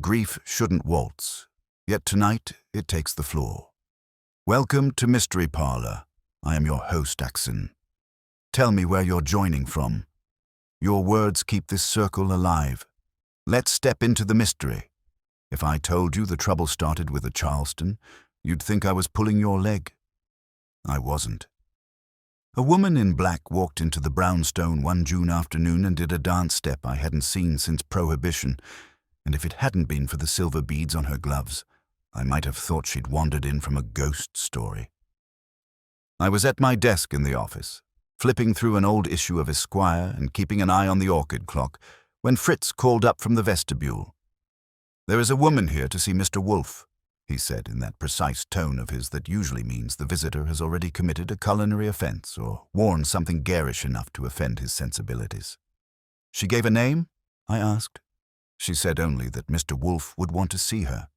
grief shouldn't waltz, yet tonight it takes the floor. Welcome to Mystery Parlor. I am your host, Axon. Tell me where you're joining from. Your words keep this circle alive. Let's step into the mystery. If I told you the trouble started with a Charleston, you'd think I was pulling your leg. I wasn't. A woman in black walked into the brownstone one June afternoon and did a dance step I hadn't seen since Prohibition, and if it hadn't been for the silver beads on her gloves, I might have thought she'd wandered in from a ghost story. I was at my desk in the office, flipping through an old issue of Esquire and keeping an eye on the orchid clock, when Fritz called up from the vestibule. "There is a woman here to see Mr. Wolfe," he said in that precise tone of his that usually means the visitor has already committed a culinary offense or worn something garish enough to offend his sensibilities. "She gave a name?" I asked. "She said only that Mr. Wolfe would want to see her."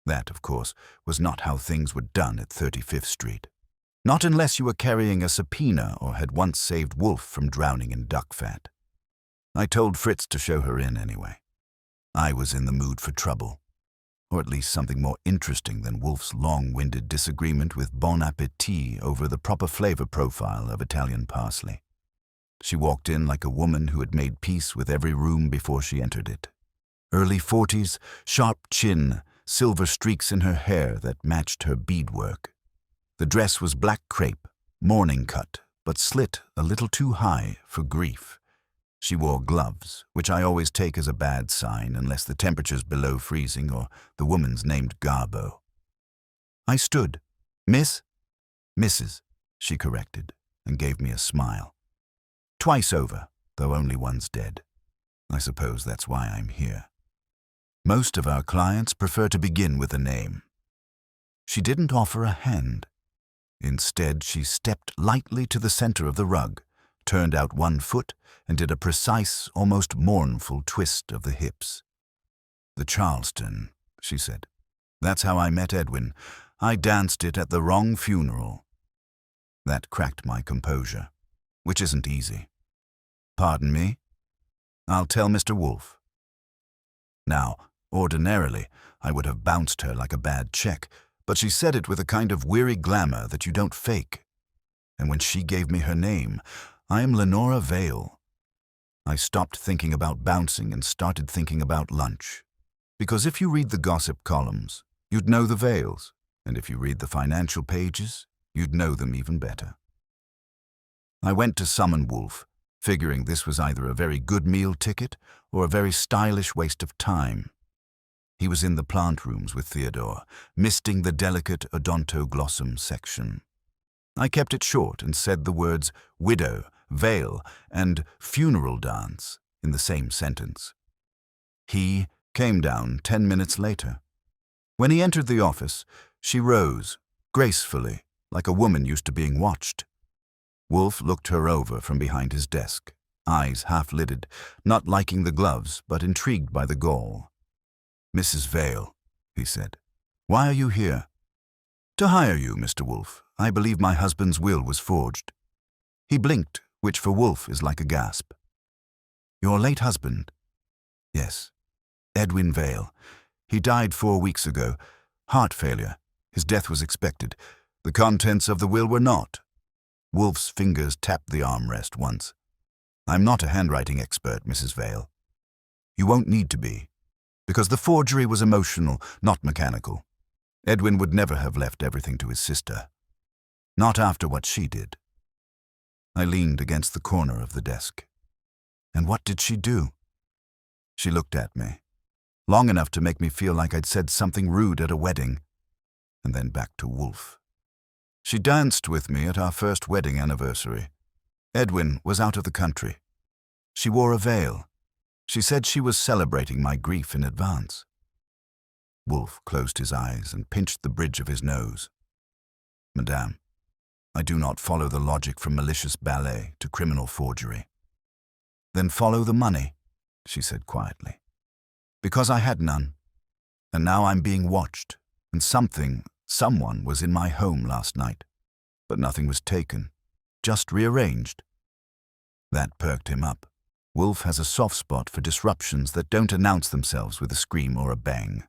That, of course, was not how things were done at 35th Street. Not unless you were carrying a subpoena or had once saved Wolfe from drowning in duck fat. I told Fritz to show her in anyway. I was in the mood for trouble, or at least something more interesting than Wolfe's long-winded disagreement with Bon Appetit over the proper flavor profile of Italian parsley. She walked in like a woman who had made peace with every room before she entered it. Early 40s, sharp chin, silver streaks in her hair that matched her beadwork. The dress was black crepe, morning cut, but slit a little too high for grief. She wore gloves, which I always take as a bad sign unless the temperature's below freezing or the woman's named Garbo. I stood. "Miss?" "Mrs.," she corrected, and gave me a smile. "Twice over, though only one's dead. I suppose that's why I'm here. Most of our clients prefer to begin with a name." She didn't offer a hand. Instead, she stepped lightly to the center of the rug, turned out one foot, and did a precise, almost mournful twist of the hips. "The Charleston," she said. "That's how I met Edwin. I danced it at the wrong funeral." That cracked my composure, which isn't easy. "Pardon me? I'll tell Mr. Wolfe." Now, ordinarily, I would have bounced her like a bad check, but she said it with a kind of weary glamour that you don't fake. And when she gave me her name, "I am Lenora Vale," I stopped thinking about bouncing and started thinking about lunch. Because if you read the gossip columns, you'd know the Vales, and if you read the financial pages, you'd know them even better. I went to summon Wolfe, figuring this was either a very good meal ticket or a very stylish waste of time. He was in the plant rooms with Theodore, misting the delicate odontoglossum section. I kept it short and said the words widow, veil, and funeral dance in the same sentence. He came down 10 minutes later. When he entered the office, she rose, gracefully, like a woman used to being watched. Wolfe looked her over from behind his desk, eyes half-lidded, not liking the gloves, but intrigued by the gall. "Mrs. Vale," he said, "why are you here?" "To hire you, Mr. Wolfe. I believe my husband's will was forged." He blinked, which for Wolfe is like a gasp. "Your late husband?" "Yes. Edwin Vale. He died 4 weeks ago. Heart failure. His death was expected. The contents of the will were not." Wolfe's fingers tapped the armrest once. "I'm not a handwriting expert, Mrs. Vale. You won't need to be, because the forgery was emotional, not mechanical. Edwin would never have left everything to his sister. Not after what she did." I leaned against the corner of the desk. "And what did she do?" She looked at me, long enough to make me feel like I'd said something rude at a wedding, and then back to Wolfe. "She danced with me at our first wedding anniversary. Edwin was out of the country. She wore a veil. She said she was celebrating my grief in advance." Wolfe closed his eyes and pinched the bridge of his nose. "Madame, I do not follow the logic from malicious ballet to criminal forgery." "Then follow the money," she said quietly. "Because I had none. And now I'm being watched, and someone was in my home last night. But nothing was taken, just rearranged." That perked him up. Wolfe has a soft spot for disruptions that don't announce themselves with a scream or a bang.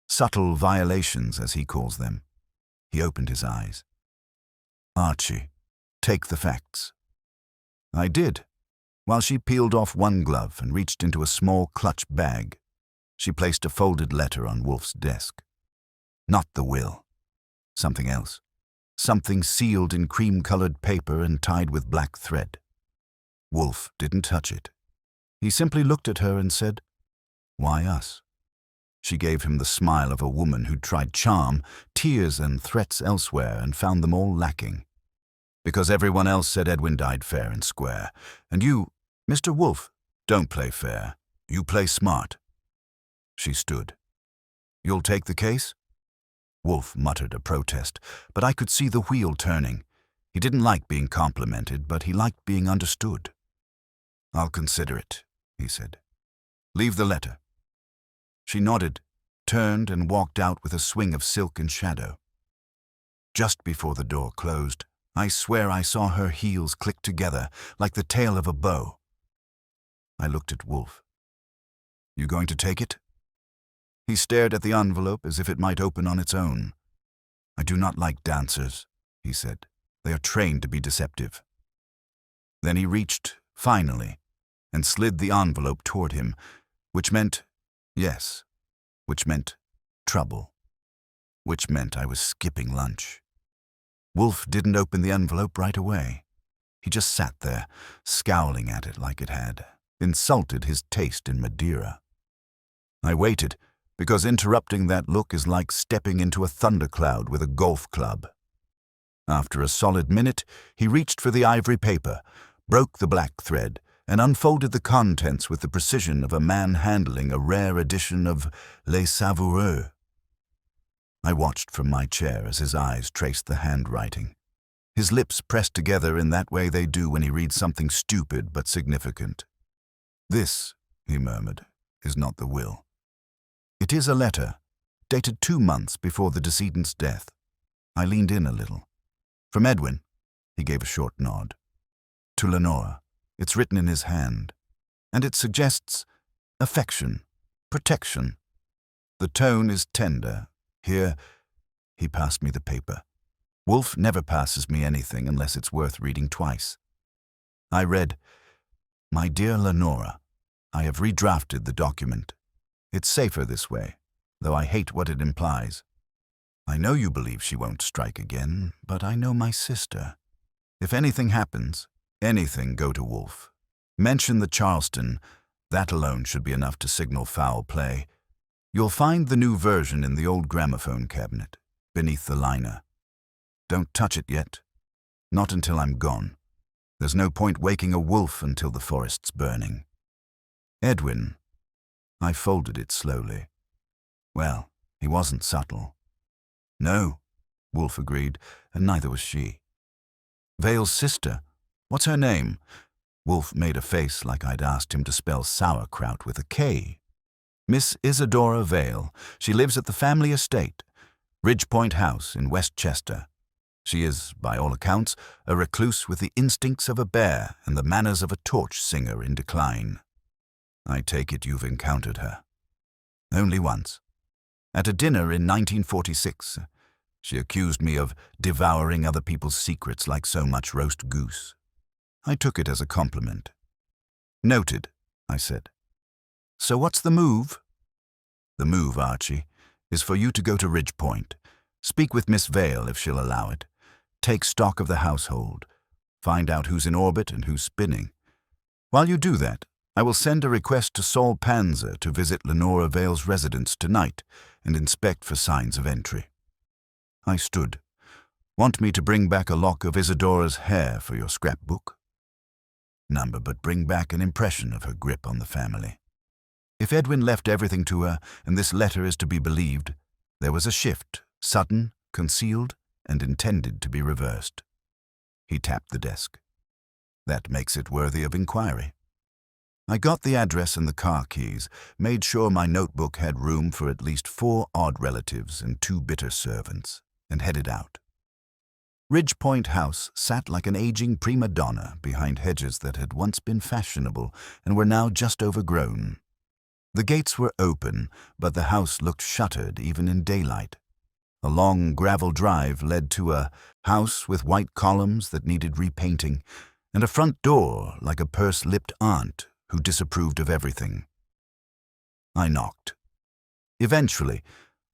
Subtle violations, as he calls them. He opened his eyes. Archie, take the facts. I did, while she peeled off one glove and reached into a small clutch bag. She placed a folded letter on Wolfe's desk. Not the will. Something else. Something sealed in cream-colored paper and tied with black thread. Wolfe didn't touch it. He simply looked at her and said, "Why us?" She gave him the smile of a woman who'd tried charm, tears and threats elsewhere and found them all lacking. "Because everyone else said Edwin died fair and square. And you, Mr. Wolfe, don't play fair. You play smart." She stood. "You'll take the case?" Wolfe muttered a protest, but I could see the wheel turning. He didn't like being complimented, but he liked being understood. "I'll consider it," he said. "Leave the letter." She nodded, turned, and walked out with a swing of silk and shadow. Just before the door closed, I swear I saw her heels click together like the tail of a bow. I looked at Wolfe. "You going to take it?" He stared at the envelope as if it might open on its own. "I do not like dancers," he said. "They are trained to be deceptive." Then he reached, finally, and slid the envelope toward him, which meant, yes, which meant trouble, which meant I was skipping lunch. Wolfe didn't open the envelope right away. He just sat there, scowling at it like it had insulted his taste in Madeira. I waited, because interrupting that look is like stepping into a thundercloud with a golf club. After a solid minute, he reached for the ivory paper, broke the black thread, and unfolded the contents with the precision of a man handling a rare edition of Les Savoureux. I watched from my chair as his eyes traced the handwriting. His lips pressed together in that way they do when he reads something stupid but significant. "This," he murmured, "is not the will. It is a letter, dated 2 months before the decedent's death." I leaned in a little. "From Edwin," he gave a short nod. "To Lenora. It's written in his hand. And it suggests affection, protection. The tone is tender. Here," he passed me the paper. Wolfe never passes me anything unless it's worth reading twice. I read, "My dear Lenora, I have redrafted the document. It's safer this way, though I hate what it implies. I know you believe she won't strike again, but I know my sister. If anything happens, anything, go to Wolfe. Mention the Charleston. That alone should be enough to signal foul play. You'll find the new version in the old gramophone cabinet, beneath the liner. Don't touch it yet. Not until I'm gone. There's no point waking a wolf until the forest's burning. Edwin." I folded it slowly. Well, he wasn't subtle. "No," Wolfe agreed, and neither was she. "Vale's sister. What's her name?" Wolfe made a face like I'd asked him to spell sauerkraut with a K. "Miss Isadora Vale. She lives at the family estate, Ridgepoint House in Westchester. She is, by all accounts, a recluse with the instincts of a bear and the manners of a torch singer in decline. I take it you've encountered her." "Only once. At a dinner in 1946. She accused me of devouring other people's secrets like so much roast goose. I took it as a compliment." "Noted," I said. "So what's the move?" "The move, Archie, is for you to go to Ridgepoint. Speak with Miss Vale if she'll allow it. Take stock of the household. Find out who's in orbit and who's spinning. While you do that, I will send a request to Saul Panzer to visit Lenora Vale's residence tonight and inspect for signs of entry." I stood. "Want me to bring back a lock of Isadora's hair for your scrapbook?" Number but bring back an impression of her grip on the family. If Edwin left everything to her, and this letter is to be believed, there was a shift, sudden, concealed, and intended to be reversed. He tapped the desk. "That makes it worthy of inquiry." I got the address and the car keys, made sure my notebook had room for at least 4 odd relatives and 2 bitter servants, and headed out. Ridgepoint House sat like an aging prima donna behind hedges that had once been fashionable and were now just overgrown. The gates were open, but the house looked shuttered even in daylight. A long gravel drive led to a house with white columns that needed repainting, and a front door like a purse-lipped aunt who disapproved of everything. I knocked. Eventually,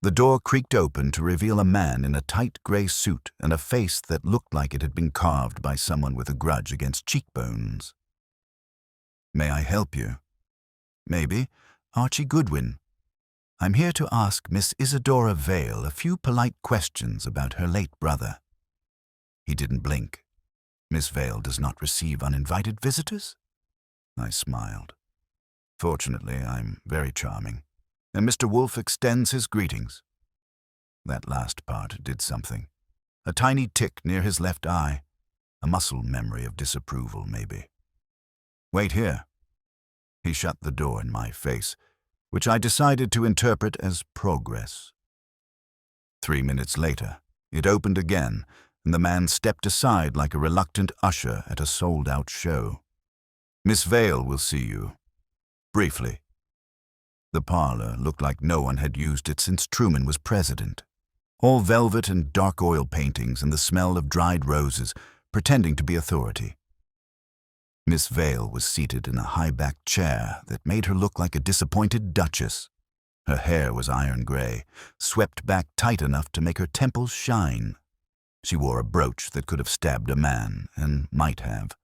the door creaked open to reveal a man in a tight gray suit and a face that looked like it had been carved by someone with a grudge against cheekbones. "May I help you?" "Maybe. Archie Goodwin. I'm here to ask Miss Isadora Vale a few polite questions about her late brother." He didn't blink. "Miss Vale does not receive uninvited visitors?" I smiled. "Fortunately, I'm very charming, and Mr. Wolfe extends his greetings." That last part did something. A tiny tick near his left eye. A muscle memory of disapproval, maybe. "Wait here." He shut the door in my face, which I decided to interpret as progress. 3 minutes later, it opened again, and the man stepped aside like a reluctant usher at a sold-out show. "Miss Vale will see you. Briefly." The parlor looked like no one had used it since Truman was president. All velvet and dark oil paintings and the smell of dried roses, pretending to be authority. Miss Vale was seated in a high-backed chair that made her look like a disappointed duchess. Her hair was iron gray, swept back tight enough to make her temples shine. She wore a brooch that could have stabbed a man, and might have.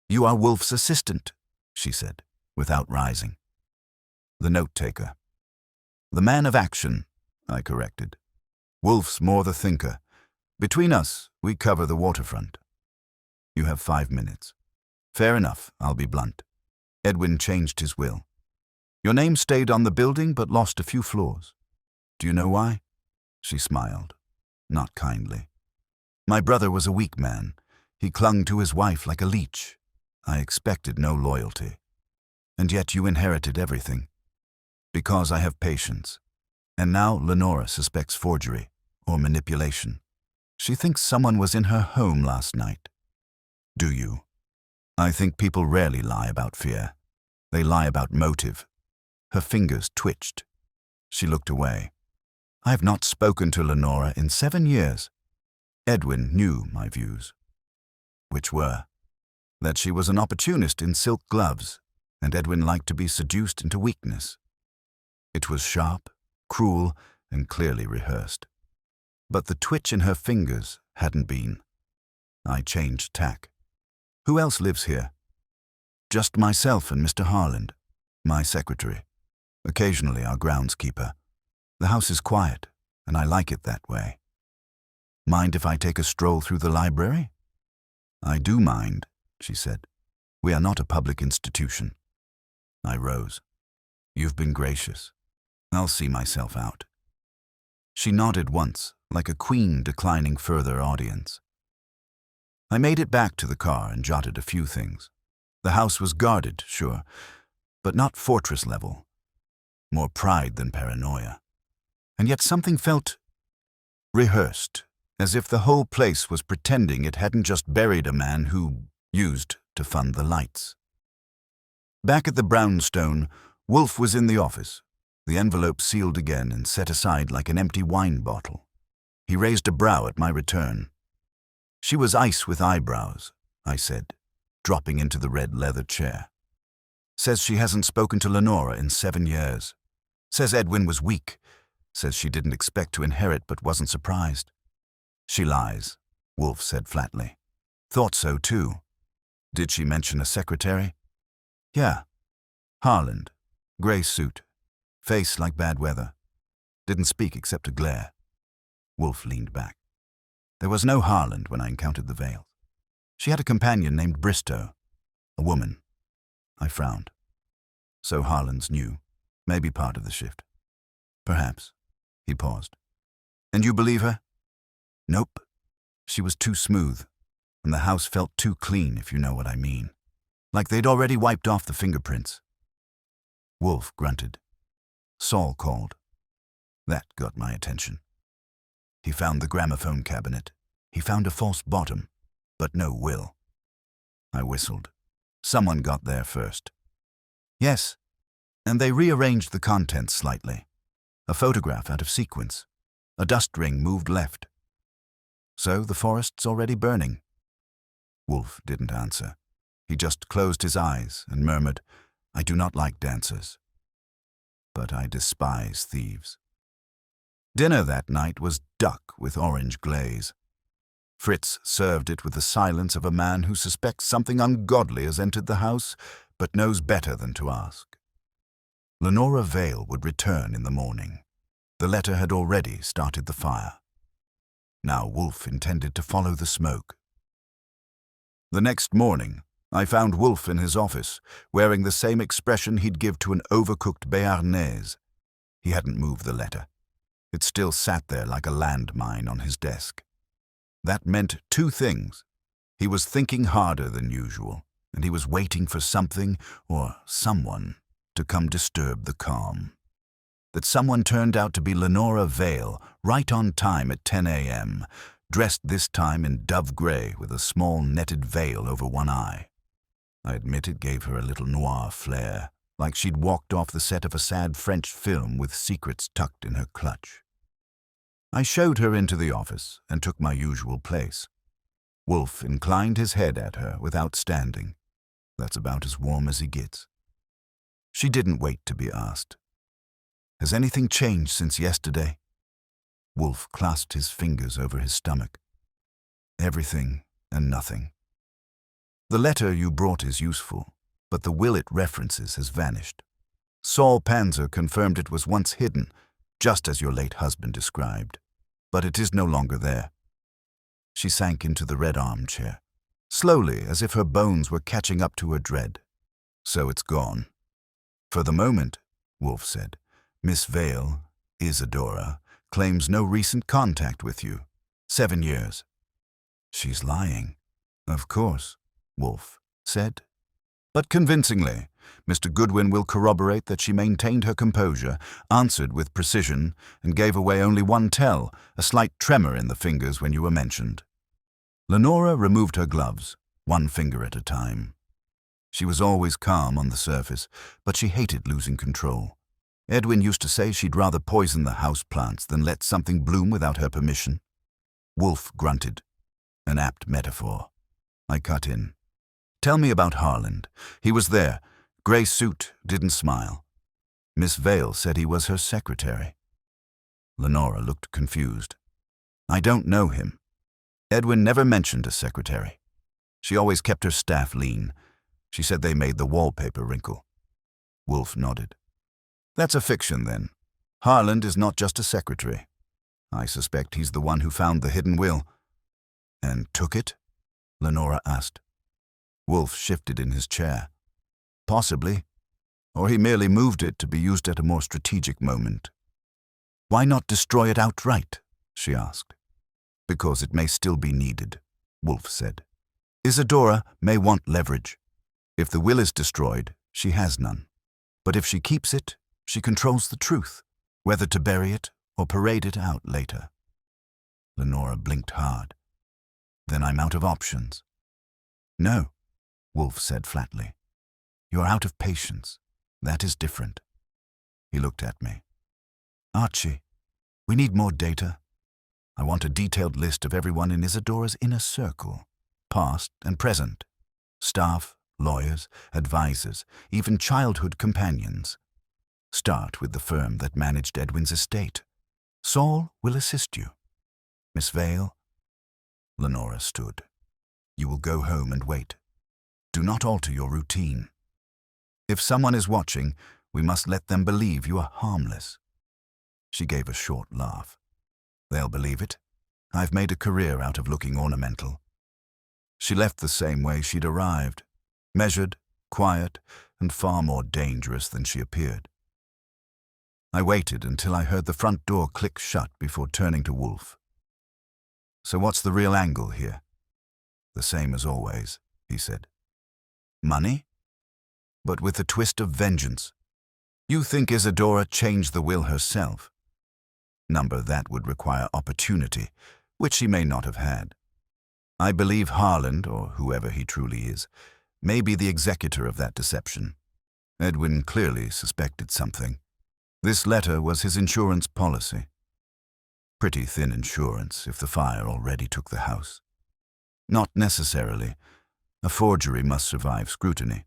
"You are Wolfe's assistant," she said, without rising. "The note-taker." "The man of action," I corrected. "Wolfe's more the thinker. Between us, we cover the waterfront." "You have 5 minutes." "Fair enough, I'll be blunt. Edwin changed his will. Your name stayed on the building but lost a few floors. Do you know why?" She smiled, not kindly. "My brother was a weak man. He clung to his wife like a leech. I expected no loyalty. And yet you inherited everything. Because I have patience. And now Lenora suspects forgery or manipulation. She thinks someone was in her home last night. Do you? I think people rarely lie about fear. They lie about motive." Her fingers twitched. She looked away. "I have not spoken to Lenora in 7 years. Edwin knew my views." "Which were?" "That she was an opportunist in silk gloves, and Edwin liked to be seduced into weakness." It was sharp, cruel, and clearly rehearsed. But the twitch in her fingers hadn't been. I changed tack. "Who else lives here?" "Just myself and Mr. Harland, my secretary. Occasionally our groundskeeper. The house is quiet, and I like it that way." "Mind if I take a stroll through the library?" "I do mind," she said. "We are not a public institution." I rose. "You've been gracious. I'll see myself out." She nodded once, like a queen declining further audience. I made it back to the car and jotted a few things. The house was guarded, sure, but not fortress level. More pride than paranoia. And yet something felt rehearsed, as if the whole place was pretending it hadn't just buried a man who used to fund the lights. Back at the brownstone, Wolfe was in the office, the envelope sealed again and set aside like an empty wine bottle. He raised a brow at my return. "She was ice with eyebrows," I said, dropping into the red leather chair. "Says she hasn't spoken to Lenora in 7 years. Says Edwin was weak. Says she didn't expect to inherit but wasn't surprised." "She lies," Wolfe said flatly. "Thought so too." "Did she mention a secretary?" "Yeah. Harland. Gray suit. Face like bad weather. Didn't speak except to glare." Wolfe leaned back. "There was no Harland when I encountered the Vales. She had a companion named Bristow. A woman." I frowned. "So Harland's new. Maybe part of the shift." "Perhaps." He paused. "And you believe her?" "Nope. She was too smooth, and the house felt too clean, if you know what I mean. Like they'd already wiped off the fingerprints." Wolfe grunted. Saul called. That got my attention. He found the gramophone cabinet, He found a false bottom, but no will. I whistled. Someone got there first. Yes, and they rearranged the contents slightly. A photograph out of sequence. A dust ring moved left. So the forest's already burning. Wolfe didn't answer. He just closed his eyes and murmured, "I do not like dancers, but I despise thieves." Dinner that night was duck with orange glaze. Fritz served it with the silence of a man who suspects something ungodly has entered the house, but knows better than to ask. Lenora Vale would return in the morning. The letter had already started the fire. Now Wolfe intended to follow the smoke. The next morning, I found Wolfe in his office, wearing the same expression he'd give to an overcooked Béarnaise. He hadn't moved the letter. It still sat there like a landmine on his desk. That meant two things. He was thinking harder than usual, and he was waiting for something or someone to come disturb the calm. That someone turned out to be Lenora Vale, right on time at 10 a.m., dressed this time in dove grey with a small netted veil over one eye. I admit it gave her a little noir flair, like she'd walked off the set of a sad French film with secrets tucked in her clutch. I showed her into the office and took my usual place. Wolfe inclined his head at her without standing. That's about as warm as he gets. She didn't wait to be asked. "Has anything changed since yesterday?" Wolfe clasped his fingers over his stomach. "Everything and nothing. The letter you brought is useful, but the will it references has vanished. Saul Panzer confirmed it was once hidden, just as your late husband described, but it is no longer there." She sank into the red armchair, slowly as if her bones were catching up to her dread. "So it's gone." "For the moment," Wolfe said, "Miss Vale, Isadora, claims no recent contact with you. 7 years. "She's lying." "Of course," Wolfe said, "but convincingly. Mr. Goodwin will corroborate that she maintained her composure, answered with precision, and gave away only one tell, a slight tremor in the fingers when you were mentioned." Lenora removed her gloves, one finger at a time. She was always calm on the surface, but she hated losing control. Edwin used to say she'd rather poison the house plants than let something bloom without her permission. Wolfe grunted. An apt metaphor. I cut in. "Tell me about Harland. He was there. Grey suit, didn't smile. Miss Vale said he was her secretary." Lenora looked confused. "I don't know him. Edwin never mentioned a secretary. She always kept her staff lean. She said they made the wallpaper wrinkle." Wolfe nodded. "That's a fiction, then. Harland is not just a secretary. I suspect he's the one who found the hidden will." "And took it?" Lenora asked. Wolfe shifted in his chair. "Possibly. Or he merely moved it to be used at a more strategic moment." "Why not destroy it outright?" she asked. "Because it may still be needed," Wolfe said. "Isadora may want leverage. If the will is destroyed, she has none. But if she keeps it, she controls the truth, whether to bury it or parade it out later." Lenora blinked hard. "Then I'm out of options." "No," Wolfe said flatly. "You're out of patience. That is different." He looked at me. "Archie, we need more data. I want a detailed list of everyone in Isadora's inner circle, past and present. Staff, lawyers, advisors, even childhood companions. Start with the firm that managed Edwin's estate. Saul will assist you. Miss Vale." Lenora stood. "You will go home and wait. Do not alter your routine. If someone is watching, we must let them believe you are harmless." She gave a short laugh. "They'll believe it. I've made a career out of looking ornamental." She left the same way she'd arrived, measured, quiet, and far more dangerous than she appeared. I waited until I heard the front door click shut before turning to Wolfe. "So what's the real angle here?" "The same as always," he said. "Money? But with a twist of vengeance. You think Isadora changed the will herself? Number that would require opportunity, which she may not have had. I believe Harland, or whoever he truly is, may be the executor of that deception. Edwin clearly suspected something. This letter was his insurance policy. Pretty thin insurance if the fire already took the house. Not necessarily. A forgery must survive scrutiny,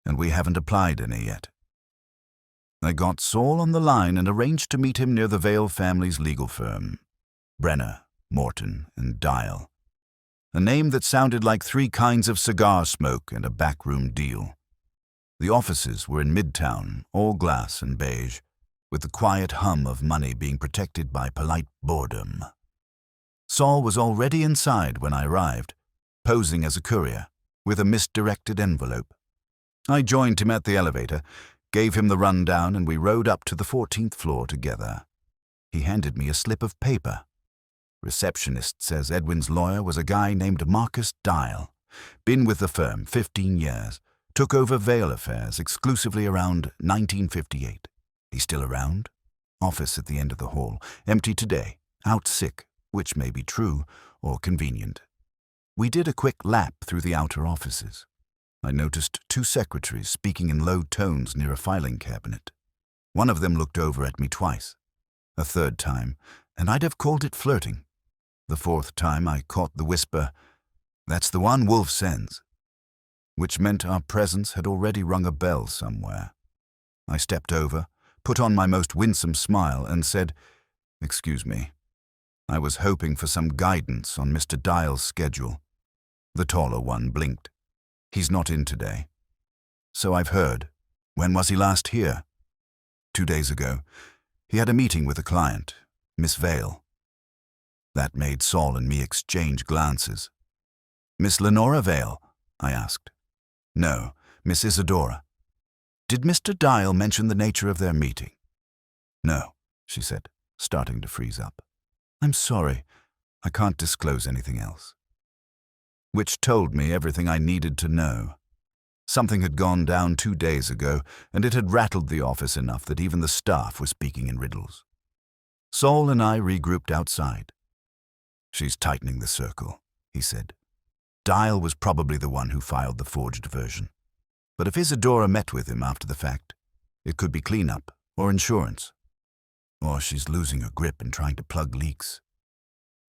and we haven't applied any yet. I got Saul on the line and arranged to meet him near the Vale family's legal firm. Brenner, Morton, and Dial. A name that sounded like 3 kinds of cigar smoke and a backroom deal. The offices were in Midtown, all glass and beige, with the quiet hum of money being protected by polite boredom. Saul was already inside when I arrived, posing as a courier, with a misdirected envelope. I joined him at the elevator, gave him the rundown, and we rode up to the 14th floor together. He handed me a slip of paper. Receptionist says Edwin's lawyer was a guy named Marcus Dial. Been with the firm 15 years. Took over Vale affairs exclusively around 1958. He's still around? Office at the end of the hall. Empty today. Out sick, which may be true or convenient. We did a quick lap through the outer offices. I noticed 2 secretaries speaking in low tones near a filing cabinet. One of them looked over at me twice. A 3rd time, and I'd have called it flirting. The 4th time I caught the whisper, "That's the one Wolfe sends," which meant our presence had already rung a bell somewhere. I stepped over, put on my most winsome smile, and said, "Excuse me. I was hoping for some guidance on Mr. Dial's schedule." The taller one blinked. "He's not in today." "So I've heard. When was he last here?" 2 days ago. He had a meeting with a client, Miss Vale." That made Saul and me exchange glances. "Miss Lenora Vale?" I asked. "No, Miss Isadora." "Did Mr. Dial mention the nature of their meeting?" "No," she said, starting to freeze up. "I'm sorry. I can't disclose anything else." Which told me everything I needed to know. Something had gone down 2 days ago, and it had rattled the office enough that even the staff were speaking in riddles. Saul and I regrouped outside. "She's tightening the circle," he said. "Dial was probably the one who filed the forged version. But if Isadora met with him after the fact, it could be cleanup or insurance. Or she's losing her grip and trying to plug leaks."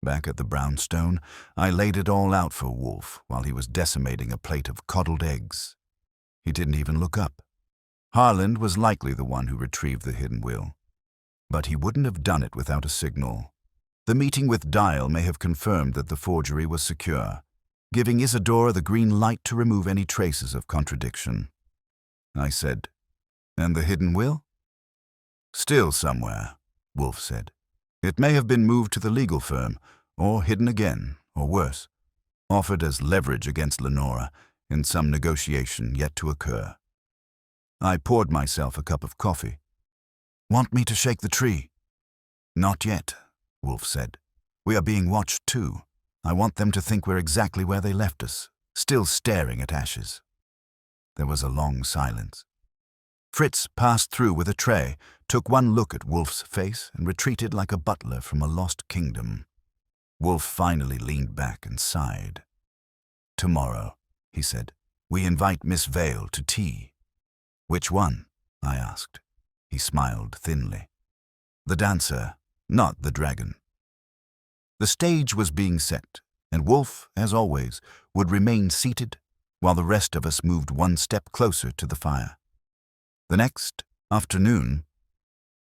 Back at the brownstone, I laid it all out for Wolfe while he was decimating a plate of coddled eggs. He didn't even look up. Harland was likely the one who retrieved the hidden will. But he wouldn't have done it without a signal. The meeting with Dial may have confirmed that the forgery was secure, giving Isadora the green light to remove any traces of contradiction. I said, "And the hidden will?" "Still somewhere," Wolfe said. "It may have been moved to the legal firm, or hidden again, or worse, offered as leverage against Lenora in some negotiation yet to occur." I poured myself a cup of coffee. "Want me to shake the tree?" "Not yet," Wolfe said. "We are being watched too. I want them to think we're exactly where they left us, still staring at ashes." There was a long silence. Fritz passed through with a tray, took one look at Wolfe's face, and retreated like a butler from a lost kingdom. Wolfe finally leaned back and sighed. "Tomorrow," he said, "we invite Miss Vale to tea." "Which one?" I asked. He smiled thinly. "The dancer, not the dragon." The stage was being set, and Wolfe, as always, would remain seated while the rest of us moved one step closer to the fire. The next afternoon,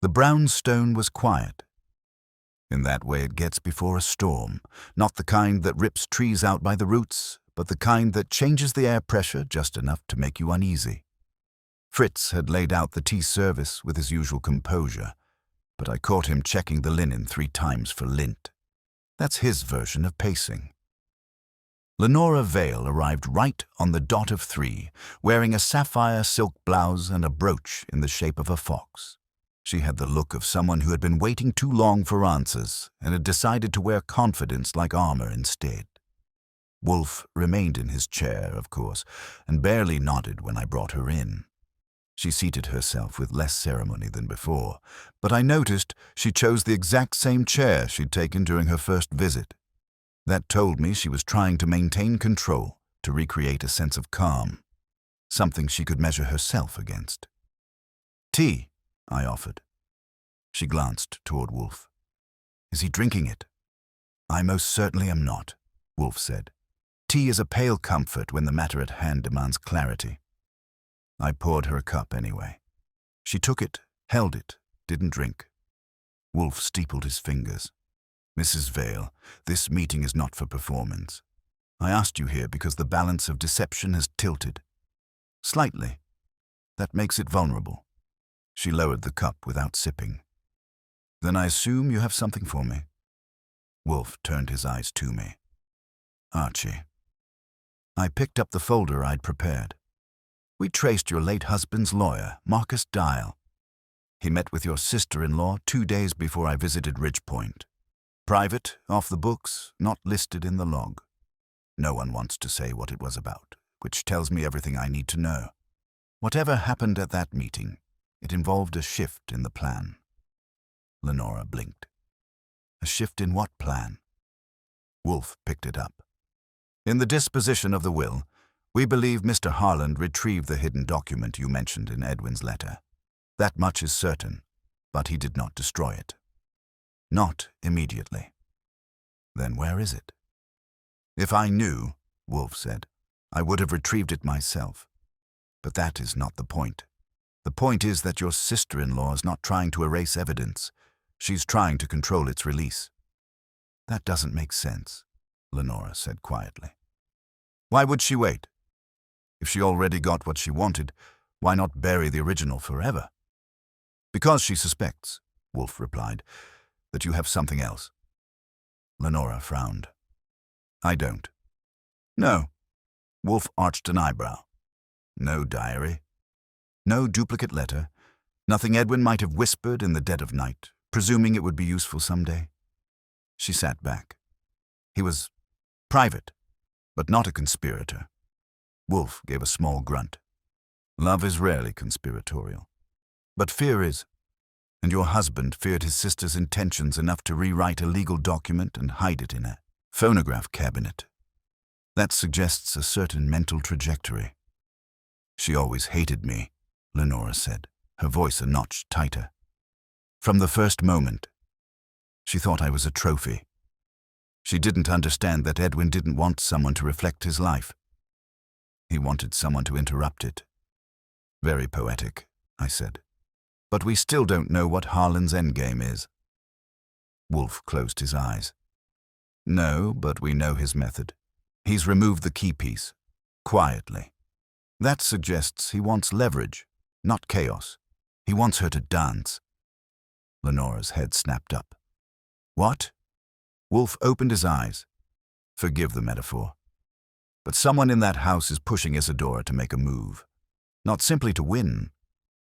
the brownstone was quiet. In that way it gets before a storm, not the kind that rips trees out by the roots, but the kind that changes the air pressure just enough to make you uneasy. Fritz had laid out the tea service with his usual composure, but I caught him checking the linen 3 times for lint. That's his version of pacing. Lenora Vale arrived right on the dot of 3, wearing a sapphire silk blouse and a brooch in the shape of a fox. She had the look of someone who had been waiting too long for answers and had decided to wear confidence like armor instead. Wolfe remained in his chair, of course, and barely nodded when I brought her in. She seated herself with less ceremony than before, but I noticed she chose the exact same chair she'd taken during her first visit. That told me she was trying to maintain control, to recreate a sense of calm, something she could measure herself against. "Tea," I offered. She glanced toward Wolfe. "Is he drinking it?" "I most certainly am not," Wolfe said. "Tea is a pale comfort when the matter at hand demands clarity." I poured her a cup anyway. She took it, held it, didn't drink. Wolfe steepled his fingers. "Mrs. Vale, this meeting is not for performance. I asked you here because the balance of deception has tilted. Slightly. That makes it vulnerable." She lowered the cup without sipping. "Then I assume you have something for me." Wolfe turned his eyes to me. "Archie." I picked up the folder I'd prepared. "We traced your late husband's lawyer, Marcus Dial. He met with your sister-in-law 2 days before I visited Ridgepoint. Private, off the books, not listed in the log. No one wants to say what it was about, which tells me everything I need to know. Whatever happened at that meeting, it involved a shift in the plan." Lenora blinked. "A shift in what plan?" Wolfe picked it up. "In the disposition of the will, we believe Mr. Harland retrieved the hidden document you mentioned in Edwin's letter. That much is certain, but he did not destroy it. Not immediately." "Then where is it?" "If I knew," Wolfe said, "I would have retrieved it myself. But that is not the point. The point is that your sister-in-law is not trying to erase evidence. She's trying to control its release." "That doesn't make sense," Lenora said quietly. "Why would she wait? If she already got what she wanted, why not bury the original forever?" "Because she suspects," Wolfe replied, "that you have something else." Lenora frowned. "I don't." "No." Wolfe arched an eyebrow. "No diary? No duplicate letter? Nothing Edwin might have whispered in the dead of night, presuming it would be useful someday?" She sat back. "He was private, but not a conspirator." Wolfe gave a small grunt. "Love is rarely conspiratorial. But fear is. And your husband feared his sister's intentions enough to rewrite a legal document and hide it in a phonograph cabinet. That suggests a certain mental trajectory." "She always hated me," Lenora said, her voice a notch tighter. "From the first moment. She thought I was a trophy. She didn't understand that Edwin didn't want someone to reflect his life. He wanted someone to interrupt it." "Very poetic," I said. "But we still don't know what Harland's endgame is." Wolfe closed his eyes. "No, but we know his method. He's removed the key piece. Quietly. That suggests he wants leverage, not chaos. He wants her to dance." Lenora's head snapped up. "What?" Wolfe opened his eyes. "Forgive the metaphor. But someone in that house is pushing Isadora to make a move. Not simply to win,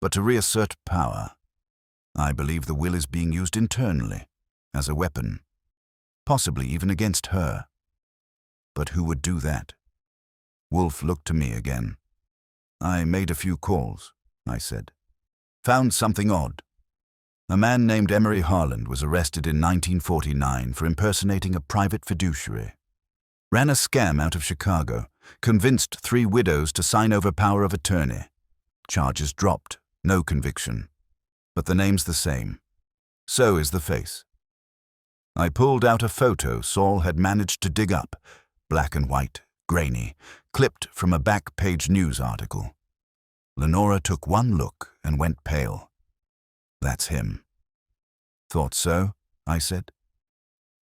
but to reassert power. I believe the will is being used internally, as a weapon, possibly even against her. But who would do that?" Wolfe looked to me again. "I made a few calls," I said. "Found something odd. A man named Emery Harland was arrested in 1949 for impersonating a private fiduciary. Ran a scam out of Chicago, convinced 3 widows to sign over power of attorney. Charges dropped, no conviction. But the name's the same. So is the face." I pulled out a photo Saul had managed to dig up, black and white, grainy, clipped from a back-page news article. Lenora took one look and went pale. "That's him." "Thought so," I said.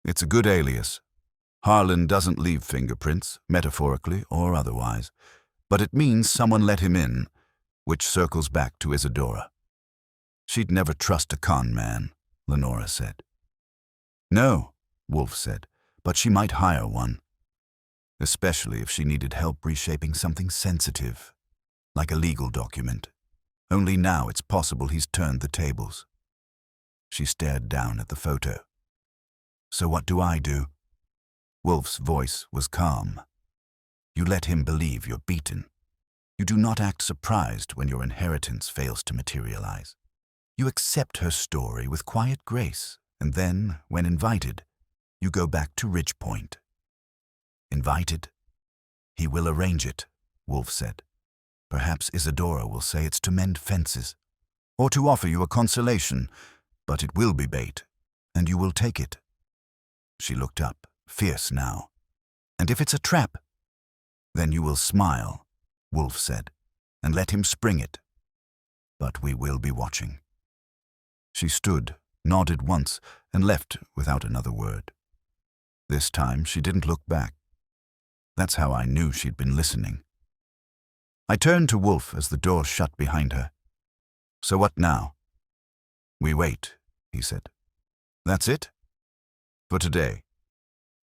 "It's a good alias. Harland doesn't leave fingerprints, metaphorically or otherwise, but it means someone let him in, which circles back to Isadora." "She'd never trust a con man," Lenora said. "No," Wolfe said, "but she might hire one. Especially if she needed help reshaping something sensitive, like a legal document. Only now it's possible he's turned the tables." She stared down at the photo. "So what do I do?" Wolfe's voice was calm. "You let him believe you're beaten. You do not act surprised when your inheritance fails to materialize. You accept her story with quiet grace, and then, when invited, you go back to Ridgepoint. Invited? He will arrange it, Wolfe said. Perhaps Isadora will say it's to mend fences, or to offer you a consolation, but it will be bait, and you will take it. She looked up, fierce now. And if it's a trap? Then you will smile, Wolfe said, and let him spring it. But we will be watching. She stood, nodded once, and left without another word. This time she didn't look back. That's how I knew she'd been listening. I turned to Wolfe as the door shut behind her. So what now? We wait, he said. That's it? For today.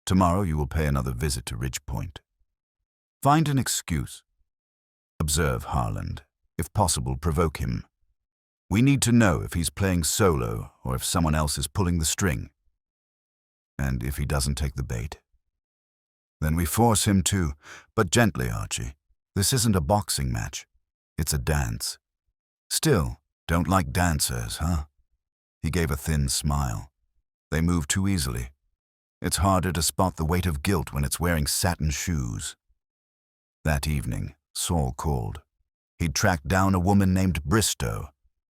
Tomorrow you will pay another visit to Ridge Point. Find an excuse. Observe Harland. If possible, provoke him. We need to know if he's playing solo or if someone else is pulling the string. And if he doesn't take the bait, then we force him to, but gently, Archie. This isn't a boxing match. It's a dance. Still, don't like dancers, huh? He gave a thin smile. They move too easily. It's harder to spot the weight of guilt when it's wearing satin shoes. That evening, Saul called. He'd tracked down a woman named Bristow,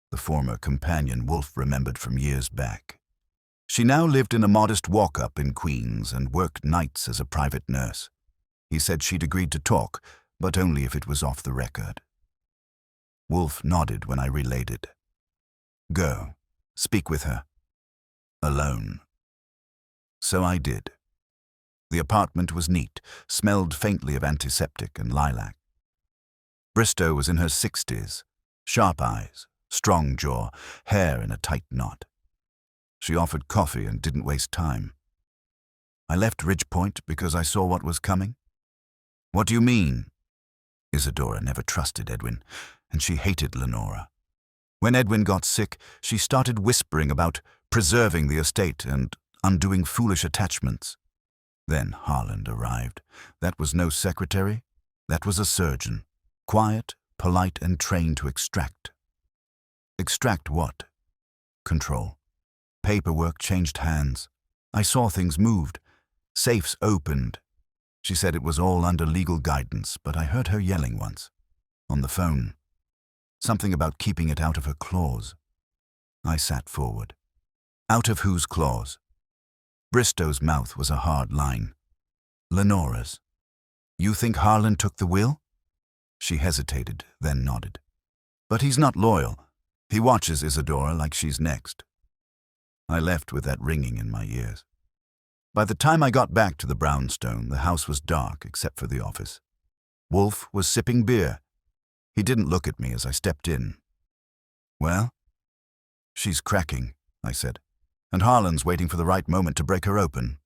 the former companion Wolfe remembered from years back. She now lived in a modest walk-up in Queens and worked nights as a private nurse. He said she'd agreed to talk, but only if it was off the record. Wolfe nodded when I relayed it. Go. Speak with her. Alone. So I did. The apartment was neat, smelled faintly of antiseptic and lilac. Bristow was in her 60s, sharp eyes, strong jaw, hair in a tight knot. She offered coffee and didn't waste time. I left Ridge Point because I saw what was coming. What do you mean? Isadora never trusted Edwin, and she hated Lenora. When Edwin got sick, she started whispering about preserving the estate and undoing foolish attachments. Then Harland arrived. That was no secretary. That was a surgeon. Quiet, polite, and trained to extract. Extract what? Control. Paperwork changed hands. I saw things moved. Safes opened. She said it was all under legal guidance, but I heard her yelling once. On the phone. Something about keeping it out of her claws. I sat forward. Out of whose claws? Bristow's mouth was a hard line. Lenora's. You think Harland took the will? She hesitated, then nodded. But he's not loyal. He watches Isadora like she's next. I left with that ringing in my ears. By the time I got back to the brownstone, the house was dark except for the office. Wolfe was sipping beer. He didn't look at me as I stepped in. Well? She's cracking, I said, and Harland's waiting for the right moment to break her open.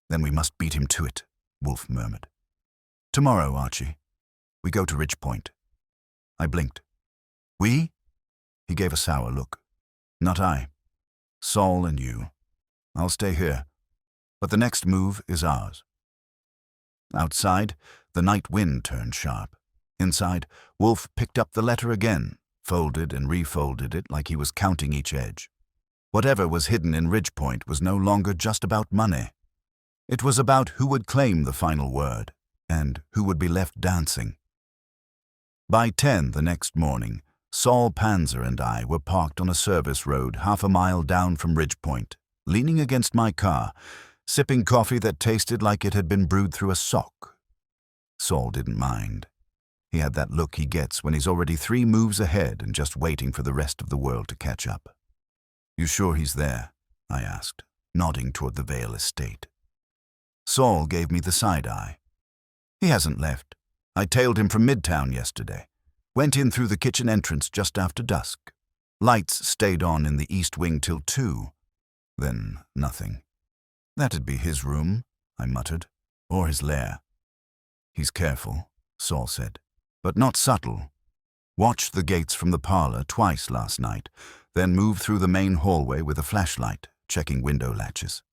Then we must beat him to it, Wolfe murmured. Tomorrow, Archie. We go to Ridge Point. I blinked. We? He gave a sour look. Not I. Saul and you. I'll stay here. But the next move is ours. Outside, the night wind turned sharp. Inside, Wolfe picked up the letter again, folded and refolded it like he was counting each edge. Whatever was hidden in Ridge Point was no longer just about money. It was about who would claim the final word and who would be left dancing. By 10 the next morning, Saul Panzer and I were parked on a service road half a mile down from Ridge Point, leaning against my car, sipping coffee that tasted like it had been brewed through a sock. Saul didn't mind. He had that look he gets when he's already 3 moves ahead and just waiting for the rest of the world to catch up. You sure he's there? I asked, nodding toward the Vale estate. Saul gave me the side eye. He hasn't left. I tailed him from Midtown yesterday. Went in through the kitchen entrance just after dusk. Lights stayed on in the east wing till 2. Then nothing. That'd be his room, I muttered, or his lair. He's careful, Saul said, but not subtle. Watched the gates from the parlor twice last night, then moved through the main hallway with a flashlight, checking window latches.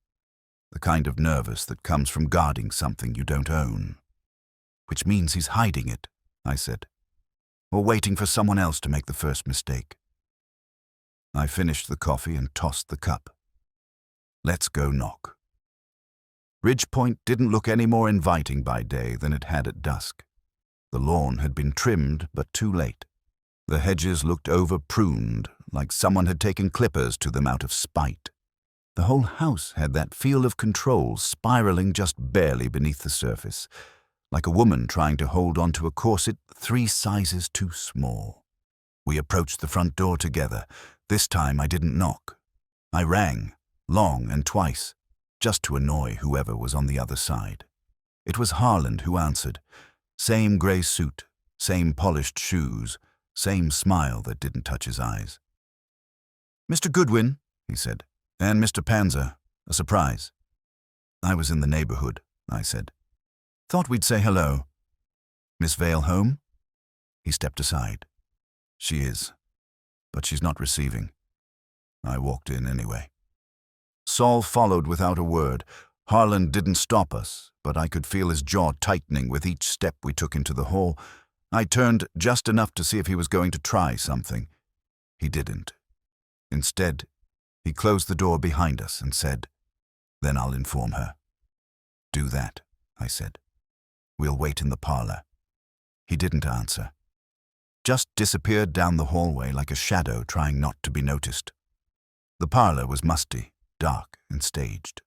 The kind of nervous that comes from guarding something you don't own. Which means he's hiding it, I said, or waiting for someone else to make the first mistake. I finished the coffee and tossed the cup. Let's go knock. Ridgepoint didn't look any more inviting by day than it had at dusk. The lawn had been trimmed, but too late. The hedges looked over-pruned, like someone had taken clippers to them out of spite. The whole house had that feel of control spiraling just barely beneath the surface, like a woman trying to hold onto a corset 3 sizes too small. We approached the front door together. This time I didn't knock. I rang, long and twice, just to annoy whoever was on the other side. It was Harland who answered. Same grey suit, same polished shoes, same smile that didn't touch his eyes. "Mr. Goodwin," he said, "and Mr. Panzer, a surprise." "I was in the neighborhood," I said. "Thought we'd say hello." "Miss Vale home?" He stepped aside. "She is, but she's not receiving." I walked in anyway. Saul followed without a word. Harland didn't stop us, but I could feel his jaw tightening with each step we took into the hall. I turned just enough to see if he was going to try something. He didn't. Instead, he closed the door behind us and said, "Then I'll inform her." "Do that," I said. "We'll wait in the parlor." He didn't answer. Just disappeared down the hallway like a shadow trying not to be noticed. The parlor was musty, dark, and staged.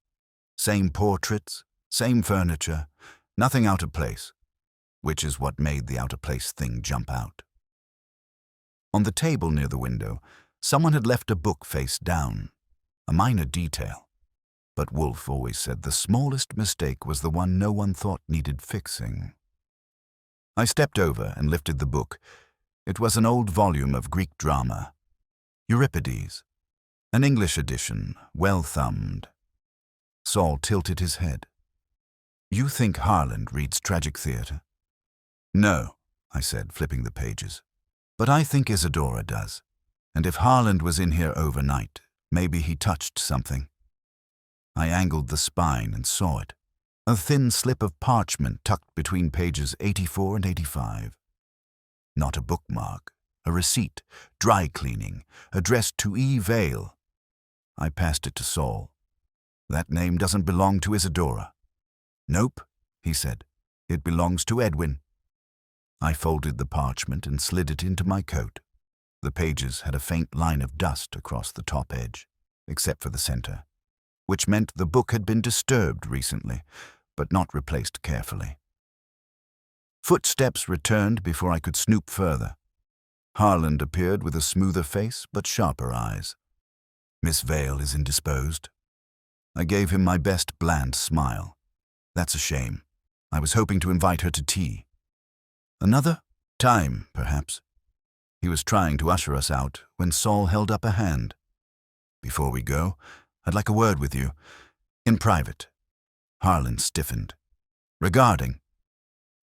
Same portraits, same furniture, nothing out of place, which is what made the out-of-place thing jump out. On the table near the window, someone had left a book face down, a minor detail. But Wolfe always said the smallest mistake was the one no one thought needed fixing. I stepped over and lifted the book. It was an old volume of Greek drama, Euripides, an English edition, well thumbed. Saul tilted his head. "You think Harland reads tragic theatre?" "No," I said, flipping the pages. "But I think Isadora does. And if Harland was in here overnight, maybe he touched something." I angled the spine and saw it, a thin slip of parchment tucked between pages 84 and 85. Not a bookmark, a receipt, dry cleaning, addressed to E. Vale. I passed it to Saul. "That name doesn't belong to Isadora." "Nope," he said. "It belongs to Edwin." I folded the parchment and slid it into my coat. The pages had a faint line of dust across the top edge, except for the center, which meant the book had been disturbed recently, but not replaced carefully. Footsteps returned before I could snoop further. Harland appeared with a smoother face but sharper eyes. "Miss Vale is indisposed." I gave him my best bland smile. "That's a shame. I was hoping to invite her to tea." "Another time, perhaps." He was trying to usher us out when Saul held up a hand. "Before we go, I'd like a word with you. In private." Harland stiffened. "Regarding?"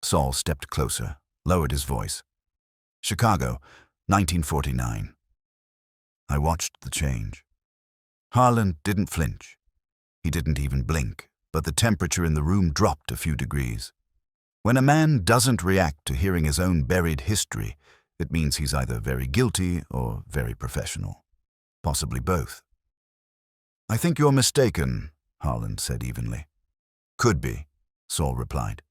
Saul stepped closer, lowered his voice. "Chicago, 1949. I watched the change. Harland didn't flinch. He didn't even blink, but the temperature in the room dropped a few degrees. When a man doesn't react to hearing his own buried history, it means he's either very guilty or very professional. Possibly both. "I think you're mistaken," Harland said evenly. "Could be," Saul replied.